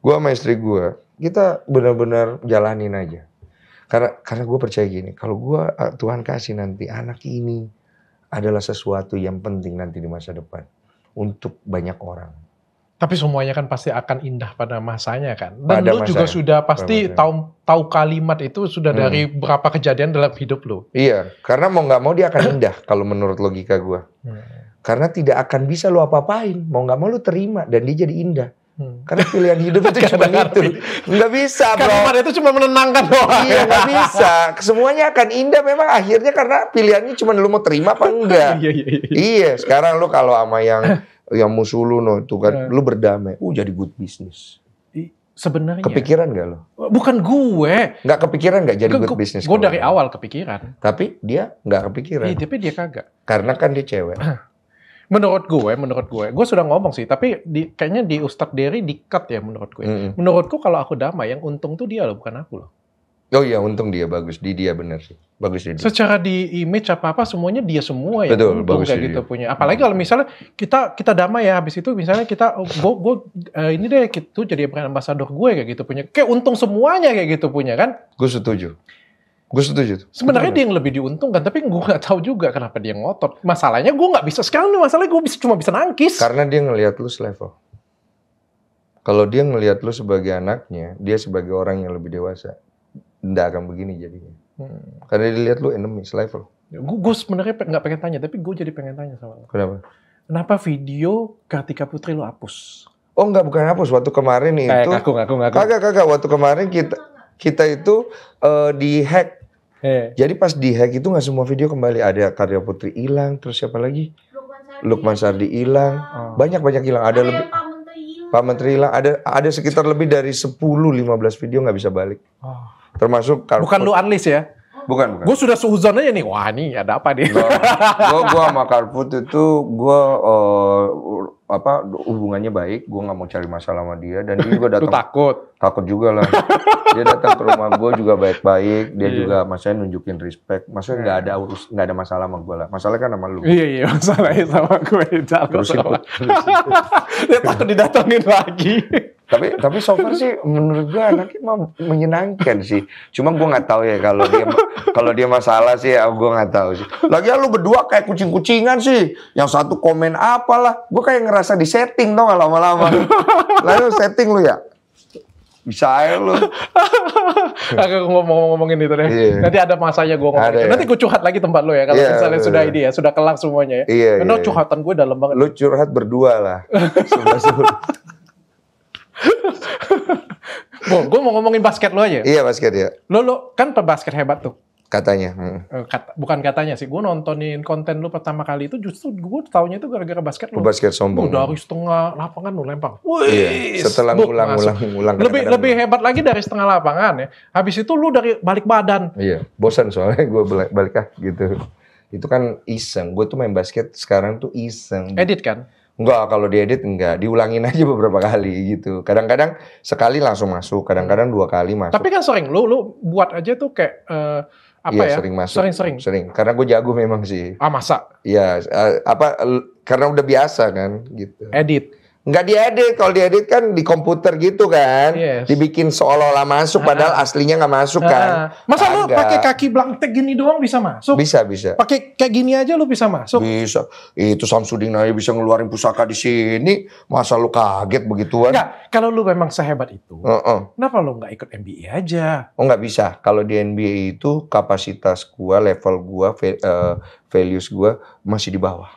Speaker 1: gue sama istri gue, kita benar-benar jalanin aja. Karena gue percaya gini, kalau Tuhan kasih nanti anak ini adalah sesuatu yang penting nanti di masa depan. Untuk banyak orang.
Speaker 2: Tapi semuanya kan pasti akan indah pada masanya kan. Dan lu juga sudah pasti tahu kalimat itu sudah dari berapa kejadian dalam hidup lu.
Speaker 1: Iya, karena mau nggak mau dia akan indah kalau menurut logika gue. Karena tidak akan bisa lu apa-apain. Mau nggak mau lu terima dan dia jadi indah. Karena pilihan hidup itu cuma itu. Nggak bisa, bro.
Speaker 2: Kalimat itu cuma menenangkan doang.
Speaker 1: Iya, nggak bisa. Semuanya akan indah memang akhirnya karena pilihannya cuma lu mau terima apa enggak. Iya, sekarang lu kalau sama yang musuh lu itu kan, lu berdamai. Jadi good business.
Speaker 2: Sebenarnya.
Speaker 1: Kepikiran nggak lo?
Speaker 2: Bukan gue.
Speaker 1: Nggak kepikiran nggak jadi good business?
Speaker 2: Gue dari awal kepikiran.
Speaker 1: Tapi dia nggak kepikiran.
Speaker 2: Iya, tapi dia kagak.
Speaker 1: Karena kan dia cewek.
Speaker 2: Menurut gue sudah ngomong sih. Tapi kayaknya di Ustadz Dery di-cut ya menurut gue. Menurutku kalau aku damai, yang untung tuh dia loh, bukan aku loh.
Speaker 1: Oh iya, untung dia, bagus. Dia bener sih. Bagus dia.
Speaker 2: Secara di image apa-apa semuanya dia semua yang
Speaker 1: betul,
Speaker 2: untung kayak gitu punya. Apalagi kalau misalnya kita damai ya, habis itu misalnya ini deh itu jadi brand ambassador gue kayak gitu punya. Kayak untung semuanya kayak gitu punya kan?
Speaker 1: Gue setuju.
Speaker 2: Sebenarnya dia yang lebih diuntungkan, tapi gue nggak tahu juga kenapa dia ngotot. Masalahnya gue nggak bisa sekarang nih, masalahnya gue cuma bisa nangkis.
Speaker 1: Karena dia ngelihat lu selevel. Kalau dia ngelihat lu sebagai anaknya, dia sebagai orang yang lebih dewasa. Nggak akan begini jadinya. Karena dilihat lu enemy, level.
Speaker 2: Gue sebenarnya nggak pengen tanya, tapi gue jadi pengen tanya sama lo.
Speaker 1: Kenapa?
Speaker 2: Kenapa video Kartika Putri lo hapus?
Speaker 1: Oh enggak, bukan hapus. Waktu kemarin itu.
Speaker 2: Ngaku.
Speaker 1: Kagak. Waktu kemarin kita itu di-hack. Jadi pas di-hack itu nggak semua video kembali. Ada Kartika Putri hilang, terus siapa lagi? Lukman Sardi hilang. Banyak hilang. Ada lebih. Pak Menteri hilang. Ada sekitar lebih dari 10-15 video nggak bisa balik. Termasuk
Speaker 2: bukan lu unleash ya?
Speaker 1: Bukan.
Speaker 2: Gue sudah seuzon aja nih. Wah nih ada apa nih?
Speaker 1: Gue sama Karput itu hubungannya baik. Gue nggak mau cari masalah sama dia dan dia juga datang.
Speaker 2: Lu takut juga lah.
Speaker 1: Dia datang ke rumah gue juga baik-baik. Dia juga maksudnya nunjukin respect. Maksudnya nggak ada masalah sama gue lah. Masalahnya kan sama lu.
Speaker 2: Iya masalahnya sama gue. Dia takut didatengin lagi.
Speaker 1: Tapi so far sih menurut gue anaknya menyenangkan sih. Cuma gue nggak tahu ya kalau dia masalah sih, gue nggak tahu sih. Lagian lu berdua kayak kucing-kucingan sih. Yang satu komen apalah, gue kayak ngerasa di setting tau nggak lama-lama. Lalu setting lu ya, bisa aja lu.
Speaker 2: Aku ngomongin itu deh.
Speaker 1: Yeah.
Speaker 2: Nanti ada masanya gue ngomongin. Nanti gue curhat lagi tempat lu ya. Kalau misalnya sudah ini ya, sudah kelar semuanya ya. Karena curhatan gue dalam banget.
Speaker 1: Lu curhat berdua lah.
Speaker 2: Gue mau ngomongin basket lo aja.
Speaker 1: Iya basket ya.
Speaker 2: Lo kan pebasket hebat tuh.
Speaker 1: Katanya.
Speaker 2: Bukan katanya sih. Gue nontonin konten lo pertama kali itu justru gue taunya itu gara-gara basket lo.
Speaker 1: Basket sombong.
Speaker 2: Dari setengah lapangan lo lempar.
Speaker 1: Iya. Setelah ngulang.
Speaker 2: Lebih hebat lagi dari setengah lapangan ya. Habis itu lo dari balik badan.
Speaker 1: Iya. Bosan soalnya gue balik gitu. Itu kan iseng. Gue tuh main basket sekarang tuh iseng.
Speaker 2: Edit kan?
Speaker 1: Enggak, kalau diedit enggak. Diulangin aja beberapa kali gitu. Kadang-kadang sekali langsung masuk, kadang-kadang 2 kali masuk.
Speaker 2: Tapi kan sering, lu buat aja tuh kayak
Speaker 1: sering masuk. Sering. Karena gue jago memang sih.
Speaker 2: Masa?
Speaker 1: Iya, karena udah biasa kan gitu.
Speaker 2: Edit.
Speaker 1: Nggak diedit, kalau diedit kan di komputer gitu kan, dibikin seolah-olah masuk, padahal aslinya nggak masuk kan.
Speaker 2: Masa lu pakai kaki blantek gini doang bisa masuk?
Speaker 1: Bisa.
Speaker 2: Pakai kayak gini aja lu bisa masuk?
Speaker 1: Bisa. Itu Samsudin aja bisa ngeluarin pusaka di sini, masa lu kaget begituan?
Speaker 2: Nggak, kalau lu memang sehebat itu, kenapa lu nggak ikut NBA aja?
Speaker 1: Oh nggak bisa, kalau di NBA itu kapasitas gua, level gua, values gua masih di bawah.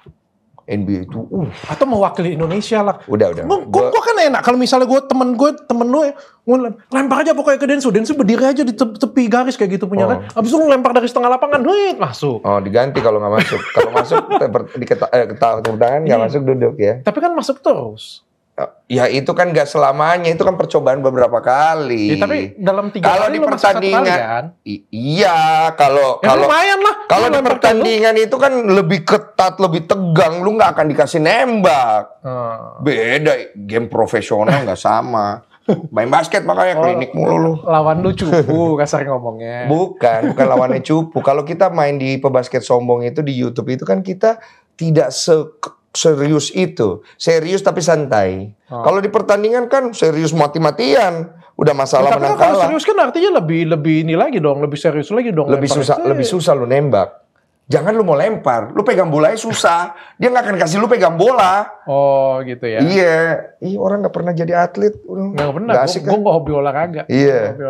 Speaker 1: NBA itu
Speaker 2: atau mewakili Indonesia lah.
Speaker 1: Udah.
Speaker 2: Gue kan enak kalau misalnya temen lu lempar aja pokoknya ke Densu berdiri aja di tepi garis kayak gitu punya kan. Habis itu lu lempar dari setengah lapangan, masuk.
Speaker 1: Oh, diganti kalau nggak masuk. Kalau masuk tepuk tangan nggak masuk duduk ya.
Speaker 2: Tapi kan masuk terus.
Speaker 1: Ya itu kan gak selamanya, itu kan percobaan beberapa kali.
Speaker 2: Ya, tapi dalam 3 kali
Speaker 1: di pertandingan,
Speaker 2: kan?
Speaker 1: Iya, kalau
Speaker 2: lumayan lah.
Speaker 1: Kalau di pertandingan itu kan lebih ketat, lebih tegang, lu nggak akan dikasih nembak. Beda, game profesional nggak sama. Main basket makanya klinik mulu lu.
Speaker 2: Lawan lu cupu kasar ngomongnya.
Speaker 1: Bukan lawannya cupu. Kalau kita main di pebasket sombong itu di YouTube itu kan kita tidak serius itu. Serius tapi santai. Kalau di pertandingan kan serius mati-matian. Udah masalah menang kalah.
Speaker 2: Kalau serius kan artinya lebih ini lagi dong, lebih serius lagi dong.
Speaker 1: Lebih susah lu nembak. Jangan lu mau lempar, lu pegang bolanya susah. Dia nggak akan kasih lu pegang bola.
Speaker 2: Oh gitu ya.
Speaker 1: Iya, orang nggak pernah jadi atlet.
Speaker 2: Nggak pernah. Gue nggak hobi olahraga.
Speaker 1: Iya.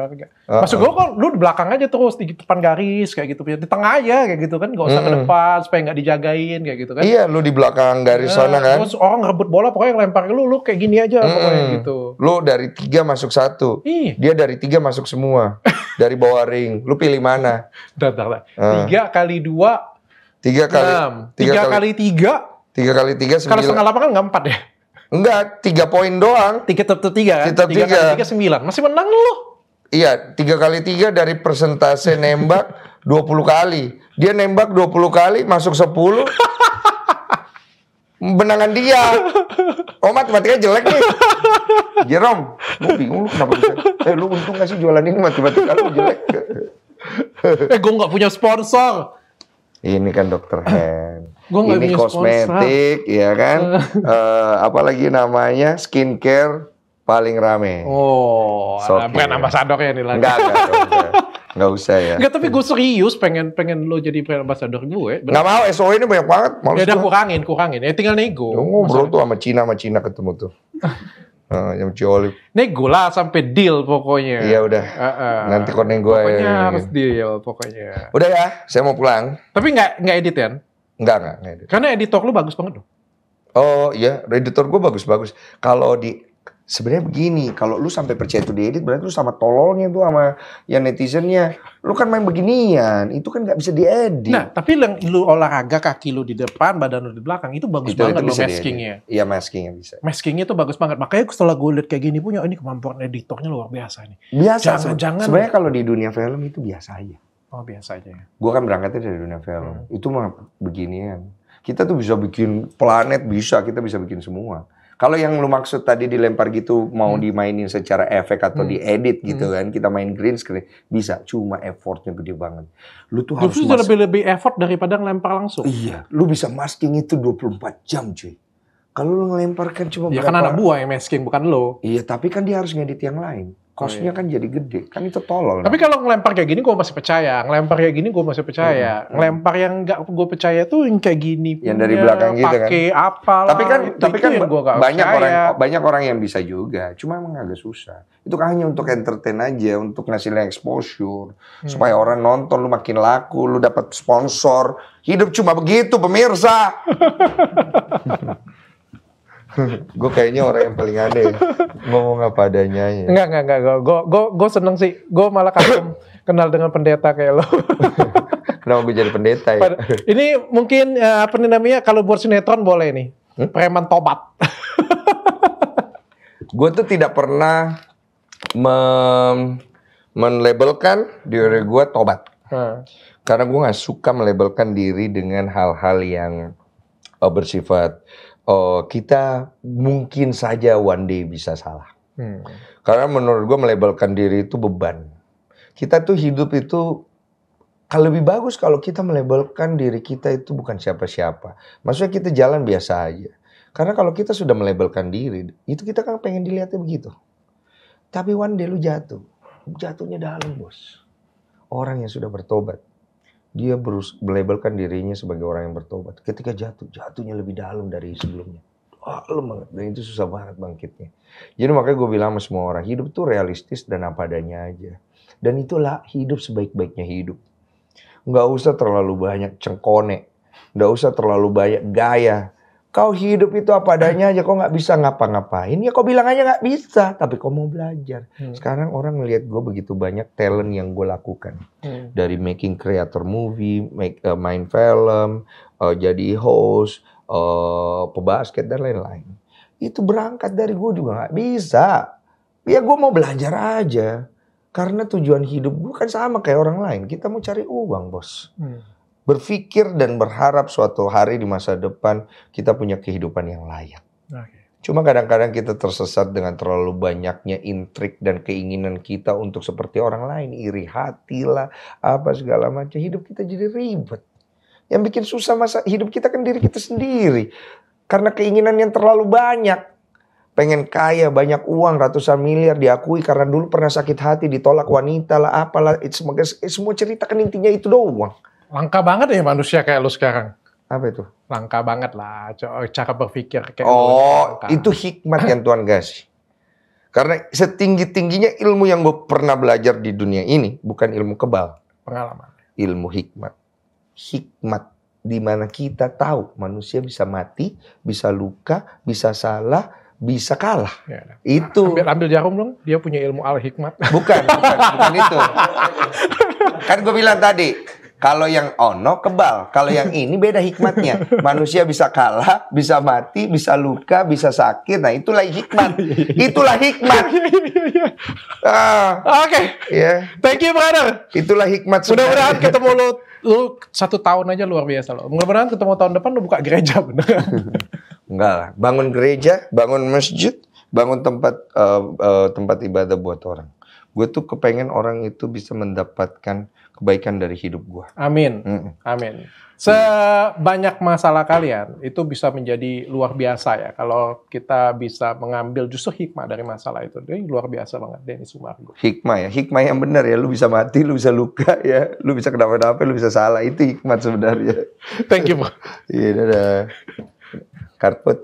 Speaker 2: Maksud gue kan lu di belakang aja terus, di depan garis kayak gitu, di tengah aja kayak gitu kan, gak usah ke depan supaya nggak dijagain kayak gitu kan.
Speaker 1: Iya, lu di belakang garis sana kan.
Speaker 2: Terus orang ngerebut bola pokoknya lempar lu kayak gini aja pokoknya gitu.
Speaker 1: Lu dari 3 masuk 1. Dia dari 3 masuk semua. Dari bawah ring. Lu pilih mana?
Speaker 2: 3 kali 2
Speaker 1: 3 kali
Speaker 2: 3 kali 3.
Speaker 1: 3 kali 3 9.
Speaker 2: Kalau setengah lapangan nggak 4 ya?
Speaker 1: Enggak, 3 poin doang.
Speaker 2: 3 tetap 3 kan? 3 kali 3 9. Masih menang lu.
Speaker 1: Iya, 3 kali 3 dari persentase nembak 20 kali. Dia nembak 20 kali, masuk 10. Benangan dia. Oh, matematika jelek nih. Jerome, lu bingung lu kenapa bisa? Lu untung gak sih jualan ini matematika lu jelek?
Speaker 2: Gue gak punya sponsor.
Speaker 1: Ini kan Dr. Hand.
Speaker 2: Ini
Speaker 1: kosmetik, ya kan? Apalagi namanya skincare paling rame.
Speaker 2: Oh, brand ambassador ya nih lagi.
Speaker 1: Enggak usah ya.
Speaker 2: Enggak, tapi gue serius pengen lo jadi brand ambassador gue.
Speaker 1: Enggak mau, SOE ini banyak banget.
Speaker 2: Ya udah kurangin. Ya tinggal nego.
Speaker 1: Ngobrol tuh sama Cina ketemu tuh. Yang Ciolip.
Speaker 2: Nego lah sampai deal pokoknya.
Speaker 1: Iya udah. Nanti kau nego aja.
Speaker 2: Pokoknya harus deal pokoknya.
Speaker 1: Udah ya, saya mau pulang.
Speaker 2: Tapi nggak edit ya?
Speaker 1: Enggak edit.
Speaker 2: Karena editor lu bagus banget dong.
Speaker 1: Oh iya, editor gue bagus. Kalau sebenarnya begini, kalau lu sampai percaya itu diedit, berarti lu sama tololnya tuh sama yang netizennya. Lu kan main beginian, itu kan nggak bisa diedit.
Speaker 2: Nah, tapi lu olahraga kaki lu di depan, badan lu di belakang, itu bagus banget lo maskingnya.
Speaker 1: Iya, maskingnya bisa.
Speaker 2: Maskingnya tuh bagus banget. Makanya setelah gue lihat kayak gini punya, ini kemampuan editornya luar biasa nih.
Speaker 1: Biasa. Jangan. Sebenarnya kalau di dunia film itu biasa aja.
Speaker 2: Oh, biasa aja ya.
Speaker 1: Gue kan berangkatnya dari dunia film. Itu mah beginian. Kita tuh bisa bikin planet, kita bisa bikin semua. Kalau yang lu maksud tadi dilempar gitu mau dimainin secara efek atau diedit gitu kan, kita main green screen bisa, cuma effortnya gede banget. Lu tuh harus
Speaker 2: lebih effort daripada ngelempar langsung.
Speaker 1: Iya, lu bisa masking itu 24 jam cuy. Kalau lu ngelempar kan cuma
Speaker 2: ya kan anak buah yang masking bukan lo.
Speaker 1: Iya, tapi kan dia harus ngedit yang lain. Cost-nya kan jadi gede, kan itu tolol.
Speaker 2: Tapi kalau ngelempar kayak gini gue masih percaya, ngelempar Ngelempar yang nggak gue percaya tuh yang kayak gini.
Speaker 1: Yang dari belakang gitu kan.
Speaker 2: Pakai apa?
Speaker 1: Tapi kan banyak orang yang bisa juga, cuma emang agak susah. Itu kan hanya untuk entertain aja, untuk ngasih exposure, supaya orang nonton, lu makin laku, lu dapat sponsor. Hidup cuma begitu, pemirsa. Gue kayaknya orang yang paling aneh ngomong apa adanya ya.
Speaker 2: Enggak. Gue seneng sih. Gue malah kenal dengan pendeta kayak lo.
Speaker 1: Kenapa gue jadi pendeta ya?
Speaker 2: Ini mungkin apa nih namanya? Kalau buat sinetron boleh nih. Preman tobat.
Speaker 1: Gue tuh tidak pernah melabelkan diri gue tobat. Karena gue nggak suka melabelkan diri dengan hal-hal yang bersifat kita mungkin saja one day bisa salah. Karena menurut gue melabelkan diri itu beban. Kita tuh hidup itu lebih bagus kalau kita melabelkan diri kita itu bukan siapa-siapa. Maksudnya kita jalan biasa aja. Karena kalau kita sudah melabelkan diri, itu kita kan pengen dilihatnya begitu. Tapi one day lu jatuh. Jatuhnya dalam, bos. Orang yang sudah bertobat. Dia melabelkan dirinya sebagai orang yang bertobat. Ketika jatuhnya lebih dalam dari sebelumnya. Dalam banget. Dan itu susah banget bangkitnya. Jadi makanya gue bilang sama semua orang, hidup tuh realistis dan apa adanya aja. Dan itulah hidup sebaik-baiknya hidup. Nggak usah terlalu banyak cengkone. Nggak usah terlalu banyak gaya. Kau hidup itu apa adanya aja, kau nggak bisa ngapa-ngapain. Ya kau bilang aja nggak bisa, tapi kau mau belajar. Sekarang orang ngelihat gue begitu banyak talent yang gue lakukan. Dari making creator movie, main film, jadi host, pebasket dan lain-lain. Itu berangkat dari gue juga nggak bisa. Ya gue mau belajar aja. Karena tujuan hidup gue kan sama kayak orang lain. Kita mau cari uang, bos. Berpikir dan berharap suatu hari di masa depan kita punya kehidupan yang layak. Cuma kadang-kadang kita tersesat dengan terlalu banyaknya intrik dan keinginan kita untuk seperti orang lain. Iri hati lah, apa segala macam. Hidup kita jadi ribet. Yang bikin susah masa hidup kita kan diri kita sendiri. Karena keinginan yang terlalu banyak. Pengen kaya, banyak uang, ratusan miliar, diakui karena dulu pernah sakit hati, ditolak wanita lah, apalah. Semua cerita kan intinya itu doang.
Speaker 2: Langka banget ya manusia kayak lu sekarang.
Speaker 1: Apa itu?
Speaker 2: Langka banget lah cara berpikir kayak
Speaker 1: lu. Oh, itu hikmat yang Tuhan kasih. Karena setinggi-tingginya ilmu yang gue pernah belajar di dunia ini bukan ilmu kebal.
Speaker 2: Pengalaman.
Speaker 1: Ilmu hikmat. Hikmat di mana kita tahu manusia bisa mati, bisa luka, bisa salah, bisa kalah.
Speaker 2: Ya.
Speaker 1: Itu.
Speaker 2: Ambil jarum dong, dia punya ilmu al-hikmat.
Speaker 1: Bukan itu. Kan gue bilang tadi, kalau yang ono kebal, kalau yang ini beda hikmatnya. Manusia bisa kalah, bisa mati, bisa luka, bisa sakit. Nah, itulah hikmat. Itulah hikmat.
Speaker 2: Oke.
Speaker 1: Ya.
Speaker 2: Thank you, brother.
Speaker 1: Itulah hikmat.
Speaker 2: Mudah-mudahan ketemu lu 1 tahun aja luar biasa lo. Mudah-mudahan ketemu tahun depan lu buka gereja bener.
Speaker 1: Enggak lah. Bangun gereja, bangun masjid, bangun tempat ibadah buat orang. Gue tuh kepengen orang itu bisa mendapatkan kebaikan dari hidup gue.
Speaker 2: Amin. Amin. Sebanyak masalah kalian itu bisa menjadi luar biasa ya. Kalau kita bisa mengambil justru hikmah dari masalah itu. Ini luar biasa banget, Denny Sumargo.
Speaker 1: Hikmah ya. Hikmah yang benar ya. Lu bisa mati, lu bisa luka ya. Lu bisa kenapa-napa, lu bisa salah. Itu hikmat sebenarnya.
Speaker 2: Thank you, bro.
Speaker 1: Iya, dadah. Karpet.